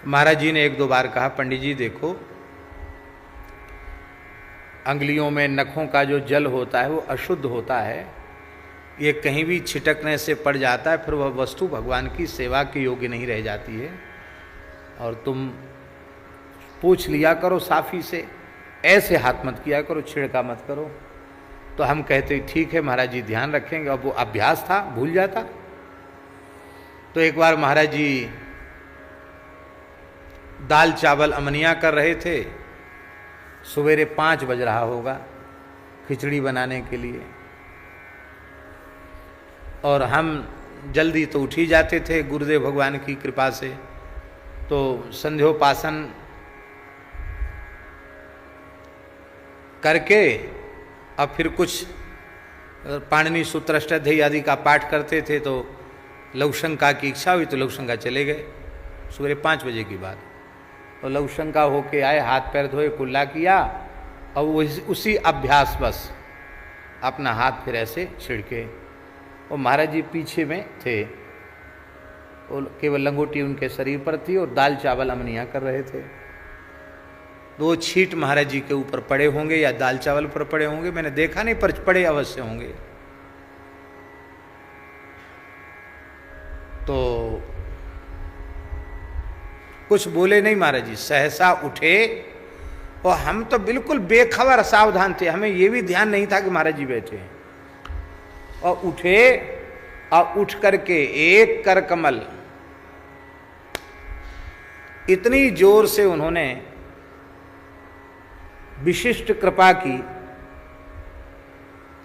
महाराज जी ने एक दो बार कहा, पंडित जी देखो, अंगुलियों में नखों का जो जल होता है वो अशुद्ध होता है, ये कहीं भी छिटकने से पड़ जाता है, फिर वह वस्तु भगवान की सेवा के योग्य नहीं रह जाती है। और तुम पूछ लिया करो साफी से, ऐसे हाथ मत किया करो, छिड़का मत करो। तो हम कहते ठीक है महाराज जी, ध्यान रखेंगे। अब वो अभ्यास था, भूल जाता। तो एक बार महाराज जी दाल चावल अमनिया कर रहे थे, सवेरे 5 बज रहा होगा खिचड़ी बनाने के लिए, और हम जल्दी तो उठ ही जाते थे गुरुदेव भगवान की कृपा से। तो संध्योपासन करके अब फिर कुछ पाणिनि सूत्राष्टाध्यायी आदि का पाठ करते थे, तो लघुशंका की इच्छा हुई तो लघुशंका चले गए, सवेरे 5 बजे की बात। तो लघुशंका होके आए, हाथ पैर धोए, कुल्ला किया, और उसी अभ्यास बस अपना हाथ फिर ऐसे छिड़के। और महाराज जी पीछे में थे, और केवल लंगोटी उनके शरीर पर थी, और दाल चावल अमनिया कर रहे थे। 2 छींट महाराज जी के ऊपर पड़े होंगे या दाल चावल पर पड़े होंगे, मैंने देखा नहीं, पर पड़े अवश्य होंगे। तो कुछ बोले नहीं महाराज जी, सहसा उठे, और हम तो बिल्कुल बेखबर सावधान थे, हमें यह भी ध्यान नहीं था कि महाराज जी बैठे हैं। और उठे, और उठ करके एक कर कमल इतनी जोर से उन्होंने विशिष्ट कृपा की,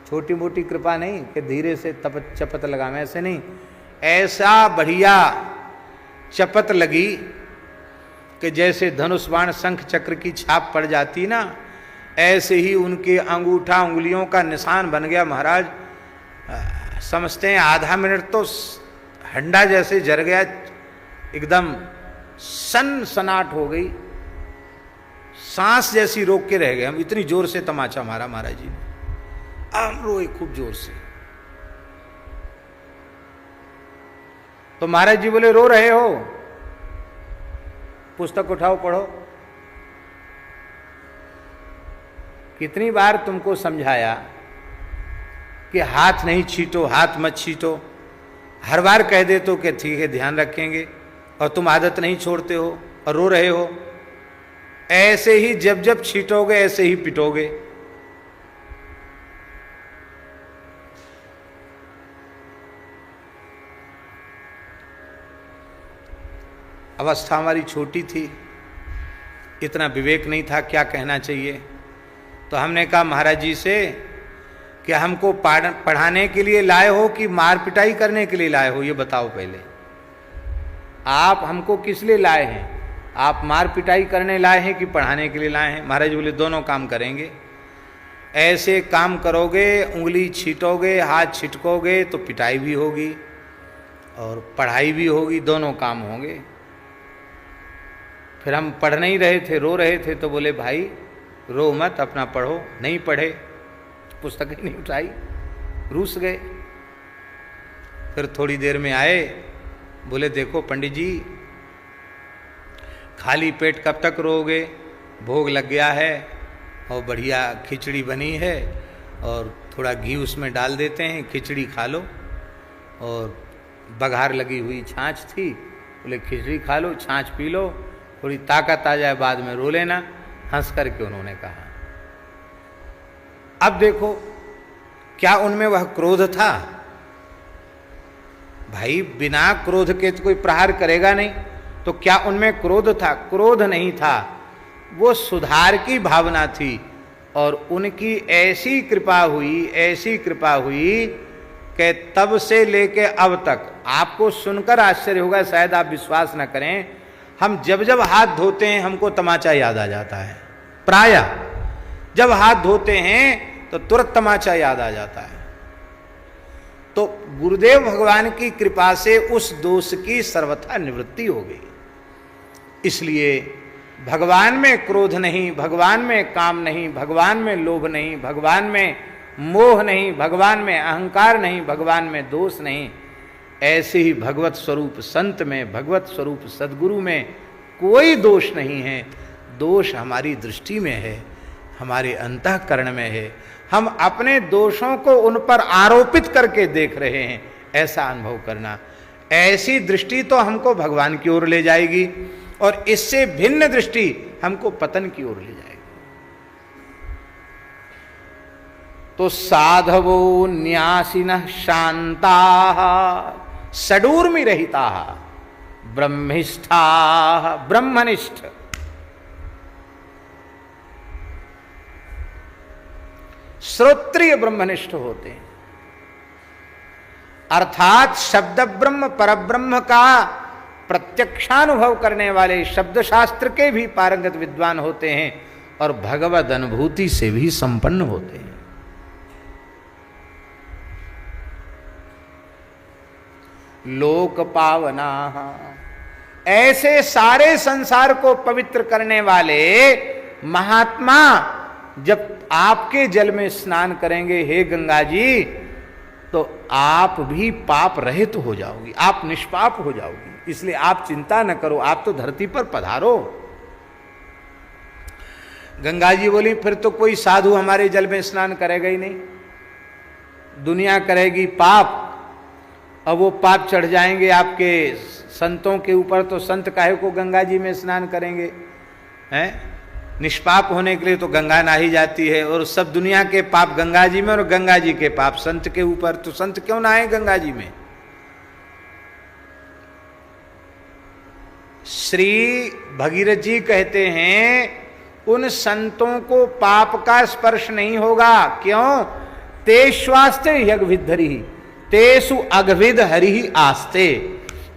छोटी मोटी कृपा नहीं कि धीरे से तपत चपत लगावे, ऐसे नहीं, ऐसा बढ़िया चपत लगी कि जैसे धनुष बाण शंख चक्र की छाप पड़ जाती ना, ऐसे ही उनके अंगूठा उंगलियों का निशान बन गया। महाराज समझते हैं आधा मिनट तो हंडा जैसे जर गया, एकदम सनसनाट हो गई, सांस जैसी रोक के रह गए हम, इतनी जोर से तमाचा मारा महाराज जी ने। हम रोए खूब जोर से। तो महाराज जी बोले रो रहे हो, पुस्तक उठाओ पढ़ो। कितनी बार तुमको समझाया कि हाथ नहीं छीटो, हाथ मत छीटो, हर बार कह दे तो कि ठीक है ध्यान रखेंगे, और तुम आदत नहीं छोड़ते हो और रो रहे हो। ऐसे ही जब जब छीटोगे ऐसे ही पिटोगे। अवस्था हमारी छोटी थी, इतना विवेक नहीं था क्या कहना चाहिए। तो हमने कहा महाराज जी से कि हमको पढ़ाने के लिए लाए हो कि मार पिटाई करने के लिए लाए हो, ये बताओ पहले। आप हमको किस लिए लाए हैं? आप मार पिटाई करने लाए हैं कि पढ़ाने के लिए लाए हैं? महाराज जी बोले दोनों काम करेंगे। ऐसे काम करोगे, उंगली छीटोगे, हाथ छिटकोगे तो पिटाई भी होगी और पढ़ाई भी होगी, दोनों काम होंगे। फिर हम पढ़ नहीं रहे थे, रो रहे थे, तो बोले भाई रो मत, अपना पढ़ो। नहीं पढ़े, पुस्तक ही नहीं उठाई, रूस गए। फिर थोड़ी देर में आए, बोले देखो पंडित जी, खाली पेट कब तक रोगे? भोग लग गया है और बढ़िया खिचड़ी बनी है और थोड़ा घी उसमें डाल देते हैं, खिचड़ी खा लो। और बघार लगी हुई छाछ थी, बोले खिचड़ी खा लो, छाछ पी लो, थोड़ी ताकत आ जाए, बाद में रो लेना। हंस करके उन्होंने कहा। अब देखो क्या उनमें वह क्रोध था? भाई बिना क्रोध के तो कोई प्रहार करेगा नहीं, तो क्या उनमें क्रोध था? क्रोध नहीं था, वो सुधार की भावना थी। और उनकी ऐसी कृपा हुई, ऐसी कृपा हुई कि तब से लेके अब तक, आपको सुनकर आश्चर्य होगा, शायद आप विश्वास न करें, हम जब जब हाथ धोते हैं हमको तमाचा याद आ जाता है। प्रायः जब हाथ धोते हैं तो तुरंत तमाचा याद आ जाता है। तो गुरुदेव भगवान की कृपा से उस दोष की सर्वथा निवृत्ति हो गई। इसलिए भगवान में क्रोध नहीं, भगवान में काम नहीं, भगवान में लोभ नहीं, भगवान में मोह नहीं, भगवान में अहंकार नहीं, भगवान में दोष नहीं। ऐसे ही भगवत स्वरूप संत में, भगवत स्वरूप सद्गुरु में कोई दोष नहीं है। दोष हमारी दृष्टि में है। हमारे अंतःकरण में है, हम अपने दोषों को उन पर आरोपित करके देख रहे हैं, ऐसा अनुभव करना। ऐसी दृष्टि तो हमको भगवान की ओर ले जाएगी और इससे भिन्न दृष्टि हमको पतन की ओर ले जाएगी। तो साधवो न्यासिनः शान्ताः षडूर्मिरहिताः ब्रह्मिष्ठाः ब्रह्मनिष्ठ। श्रोत्रिय ब्रह्मनिष्ठ होते हैं, अर्थात शब्द ब्रह्म परब्रह्म का प्रत्यक्षानुभव करने वाले शब्द शास्त्र के भी पारंगत विद्वान होते हैं और भगवद अनुभूति से भी संपन्न होते हैं। लोक पावना, ऐसे सारे संसार को पवित्र करने वाले महात्मा जब आपके जल में स्नान करेंगे हे गंगा जी, तो आप भी पाप रहित हो जाओगी, आप निष्पाप हो जाओगी। इसलिए आप चिंता न करो, आप तो धरती पर पधारो। गंगा जी बोली फिर तो कोई साधु हमारे जल में स्नान करेगा ही नहीं, दुनिया करेगी पाप। अब वो पाप चढ़ जाएंगे आपके संतों के ऊपर, तो संत काहे को गंगा जी में स्नान करेंगे? हैं? निष्पाप होने के लिए तो गंगा नहाई जाती है, और सब दुनिया के पाप गंगा जी में और गंगा जी के पाप संत के ऊपर, तो संत क्यों नहाए गंगा जी में? श्री भगीरथ जी कहते हैं उन संतों को पाप का स्पर्श नहीं होगा। क्यों? ते स्वास्ते यज्ञविद्धरि तेसु अघविद हरि आस्ते।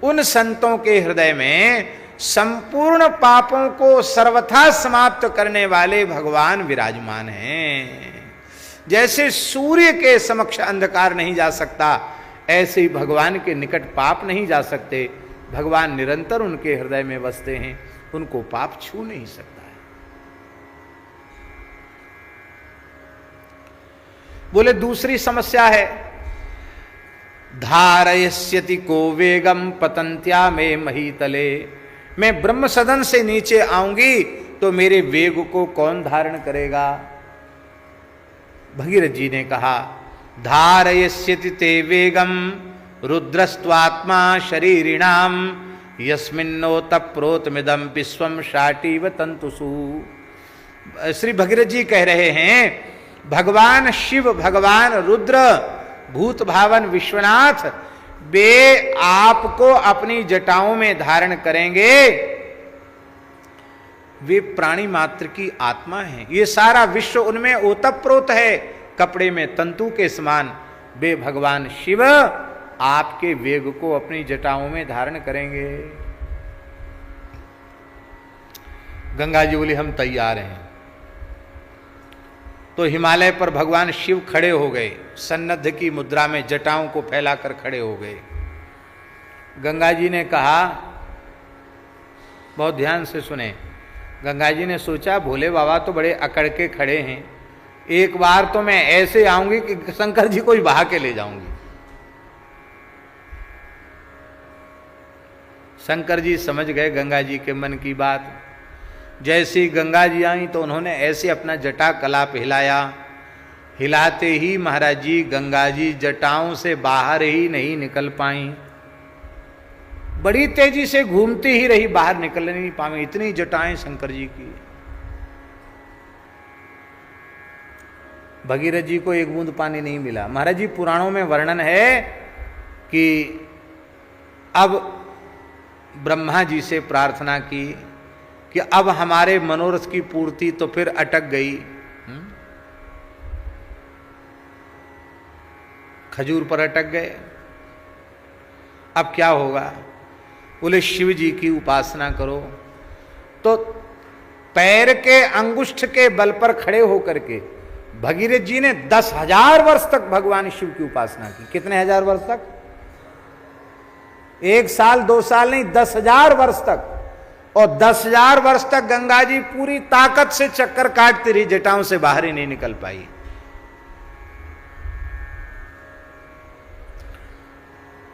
उन संतों के हृदय में संपूर्ण पापों को सर्वथा समाप्त करने वाले भगवान विराजमान हैं। जैसे सूर्य के समक्ष अंधकार नहीं जा सकता, ऐसे ही भगवान के निकट पाप नहीं जा सकते। भगवान निरंतर उनके हृदय में बसते हैं, उनको पाप छू नहीं सकता है। बोले दूसरी समस्या है, धारयस्यति को वेगम पतंत्या में महीतले। मैं ब्रह्म सदन से नीचे आऊंगी तो मेरे वेग को कौन धारण करेगा? भगीरथ जी ने कहा धारयस्यति ते वेगम रुद्रस्त्वात्मा शरीरिणाम यस्मिन्नोत प्रोतमिदम विश्वम शाटीव तंतुसु। श्री भगीरथ जी कह रहे हैं भगवान शिव, भगवान रुद्र, भूत भावन विश्वनाथ, वे आपको अपनी जटाओं में धारण करेंगे। वे प्राणी मात्र की आत्मा है, ये सारा विश्व उनमें ओतप्रोत है, कपड़े में तंतु के समान। वे भगवान शिव आपके वेग को अपनी जटाओं में धारण करेंगे। गंगा जी बोली हम तैयार हैं। तो हिमालय पर भगवान शिव खड़े हो गए, सन्नद्ध की मुद्रा में जटाओं को फैलाकर खड़े हो गए। गंगा जी ने कहा, बहुत ध्यान से सुने, गंगा जी ने सोचा भोले बाबा तो बड़े अकड़ के खड़े हैं, एक बार तो मैं ऐसे आऊंगी कि शंकर जी को ही बहा के ले जाऊंगी। शंकर जी समझ गए गंगा जी के मन की बात। जैसी गंगा जी आई तो उन्होंने ऐसे अपना जटा कलाप हिलाया। हिलाते ही महाराज जी गंगा जी जटाओं से बाहर ही नहीं निकल पाई, बड़ी तेजी से घूमती ही रही, बाहर निकल नहीं पाई। इतनी जटाएं शंकर जी की। भगीरथ जी को एक बूंद पानी नहीं मिला। महाराज जी पुराणों में वर्णन है कि अब ब्रह्मा जी से प्रार्थना की कि अब हमारे मनोरथ की पूर्ति तो फिर अटक गई। खजूर पर अटक गए, अब क्या होगा? बोले शिव जी की उपासना करो। तो पैर के अंगुष्ठ के बल पर खड़े होकर के भगीरथ जी ने 10,000 वर्ष तक भगवान शिव की उपासना की। कितने हजार वर्ष तक? 1 साल 2 साल नहीं, 10,000 वर्ष तक। और 10,000 वर्ष तक गंगा जी पूरी ताकत से चक्कर काटती रही, जटाओं से बाहर ही नहीं निकल पाई।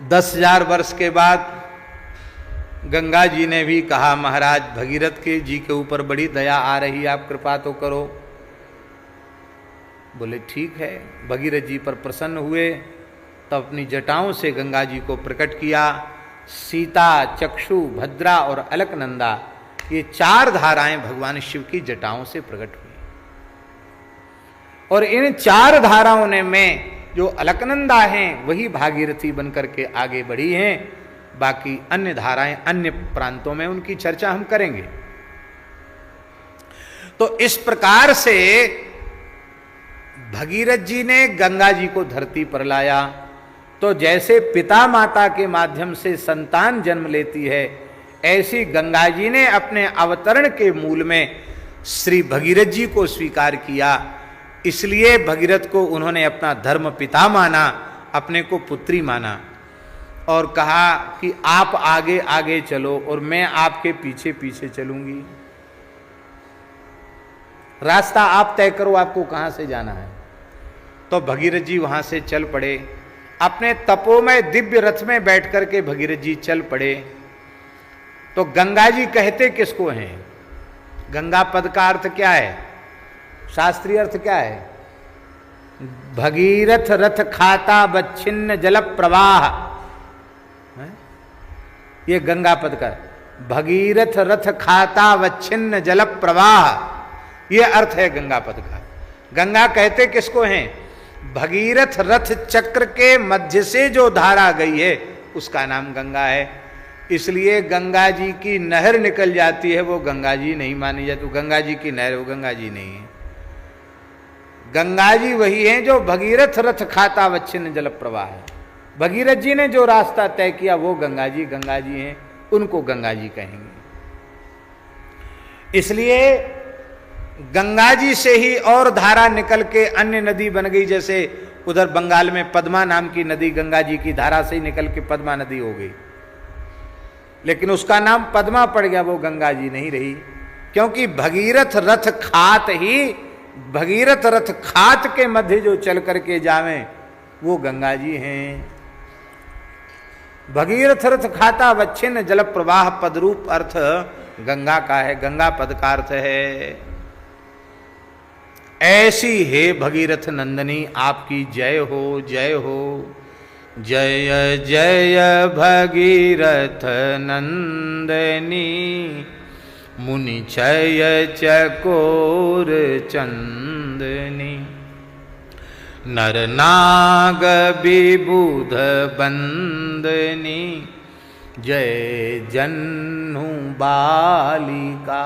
10,000 वर्ष के बाद गंगा जी ने भी कहा महाराज भगीरथ के जी के ऊपर बड़ी दया आ रही, आप कृपा तो करो। बोले ठीक है। भगीरथ जी पर प्रसन्न हुए, तब अपनी जटाओं से गंगा जी को प्रकट किया। सीता, चक्षु, भद्रा और अलकनंदा, ये 4 धाराएं भगवान शिव की जटाओं से प्रकट हुई। और इन 4 धाराओं ने में जो अलकनंदा हैं वही भागीरथी बनकर के आगे बढ़ी हैं। बाकी अन्य धाराएं अन्य प्रांतों में उनकी चर्चा हम करेंगे। तो इस प्रकार से भगीरथ जी ने गंगा जी को धरती पर लाया। तो जैसे पिता माता के माध्यम से संतान जन्म लेती है, ऐसी गंगा जी ने अपने अवतरण के मूल में श्री भगीरथ जी को स्वीकार किया। इसलिए भगीरथ को उन्होंने अपना धर्म पिता माना, अपने को पुत्री माना और कहा कि आप आगे आगे चलो और मैं आपके पीछे पीछे चलूंगी। रास्ता आप तय करो, आपको कहां से जाना है। तो भगीरथ जी वहां से चल पड़े। अपने तपोमय दिव्य रथ में बैठ करके भगीरथ जी चल पड़े। तो गंगा जी कहते किसको हैं? गंगा पद का अर्थ क्या है? शास्त्रीय अर्थ क्या है? भगीरथ रथ खाता बच्छिन्न जल प्रवाह। ये गंगा पद का भगीरथ रथ खाता वच्छिन्न जल प्रवाह, ये अर्थ है गंगा पद का। गंगा कहते किसको हैं? भगीरथ रथ चक्र के मध्य से जो धारा गई है उसका नाम गंगा है। इसलिए गंगा जी की नहर निकल जाती है वो गंगा जी नहीं मानी जाती। गंगा जी की नहर वो गंगा जी नहीं है। गंगा जी वही है जो भगीरथ रथ खाता वच्छिन्न जल प्रवाह है। भगीरथ जी ने जो रास्ता तय किया वो गंगा जी हैं, उनको गंगा जी कहेंगे। इसलिए गंगा जी से ही और धारा निकल के अन्य नदी बन गई। जैसे उधर बंगाल में पद्मा नाम की नदी गंगा जी की धारा से ही निकल के पद्मा नदी हो गई, लेकिन उसका नाम पद्मा पड़ गया, वो गंगा जी नहीं रही। क्योंकि भगीरथ रथ खात ही, भगीरथ रथ खात के मध्य जो चल करके जावे वो गंगा जी हैं। भगीरथ रथ खाता वच्छिन्न जल प्रवाह पदरूप अर्थ गंगा का है, गंगा पद का अर्थ है। ऐसी हे भगीरथ नंदनी आपकी जय हो, जय हो। जय जय भगीरथ नंदनी मुनि छय चकोर चंदनी। नर नाग विबुध बंदनी जय जन्नु बालिका।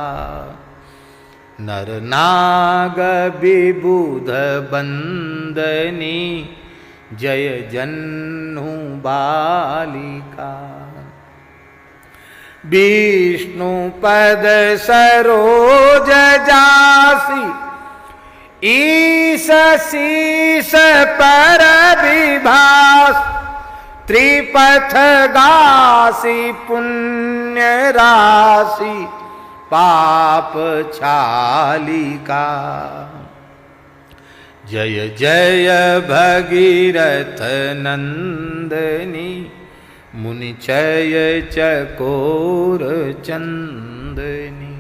नर नाग विबुध बंदनी जय जन्नु बालिका। विष्णु पद सरोज जासी ईश शीस पर विभास। त्रिपथ गासी पुण्य राशि पाप छालिका। जय जय भगीरथ नंदनी मुनि छय चकोर चंदनी।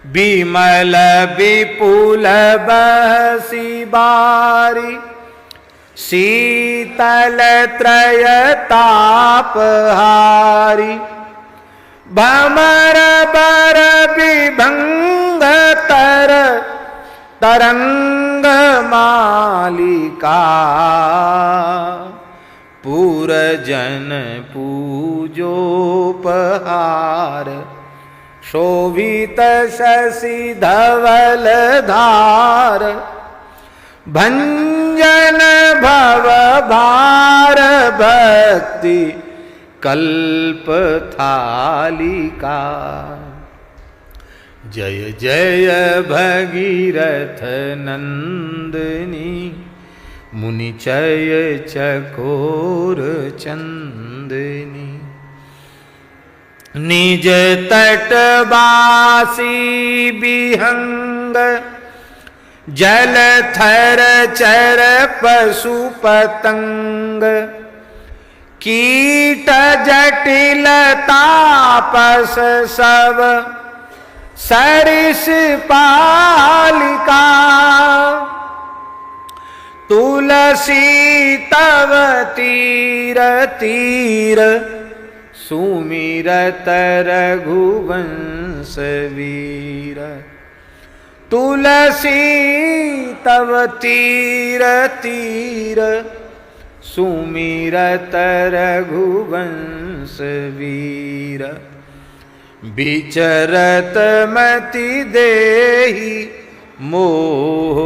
विमल विपुल बहसी बारी शीतल त्रय तापहारी। भमर बर विभंग तर तरंग मालिका। पूरजन पूजोपहार शोभित शशि धवल धार। भंजन भव भार भक्ति कल्प थालिका। जय जय भगीरथ नंदनी मुनि छय चकोर चंदनी। निज तटवासी विहंग जल थर चर पशु पतंग। कीट जटिल तापस सब सरिस पालिका। तुलसी तव तीर तीर सुमिरत रघुवंश वीर। तुलसी तव तीर तीर सुमिरत रघुवंश वीर। विचरत मति देहि मोह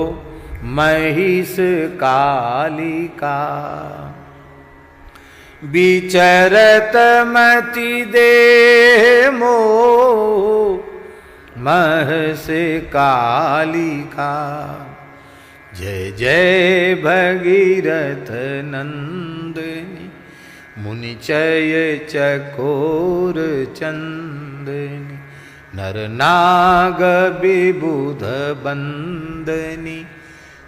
महिष कालिका। विचरत मति देहि मोह महिष कालिका। जय जय भगीरथ नंदनी मुनिचय चकोर चंदनी। नर नाग विबुध बंदनी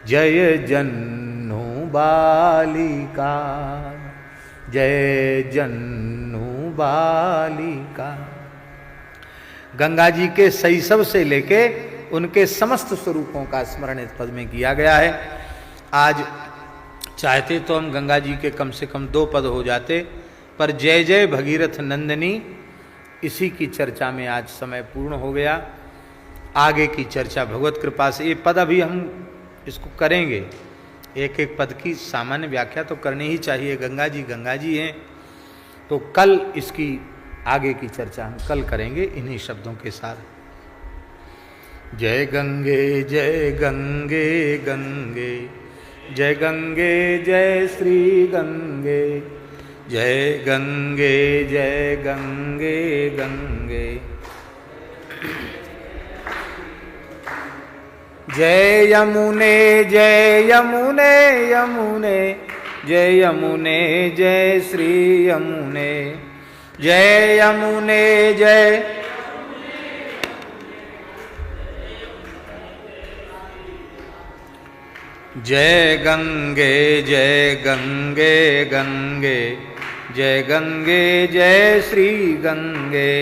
जय जन्नु बालिका। जय जन्नु बालिका। गंगा जी के शैशव से लेके उनके समस्त स्वरूपों का स्मरण इस पद में किया गया है। आज चाहते तो हम गंगा जी के कम से कम 2 पद हो जाते, पर जय जय भगीरथ नंदनी इसी की चर्चा में आज समय पूर्ण हो गया। आगे की चर्चा भगवत कृपा से, ये पद अभी हम इसको करेंगे। एक एक पद की सामान्य व्याख्या तो करनी ही चाहिए। गंगा जी हैं, तो कल इसकी आगे की चर्चा हम कल करेंगे इन्हीं शब्दों के साथ। जय गंगे गंगे जय गंगे जय श्री गंगे। जय गंगे गंगे। जय यमुने यमुने जय यमुने जय श्री यमुने। जय यमुने जय। जय गंगे गंगे जय गंगे जय श्री गंगे।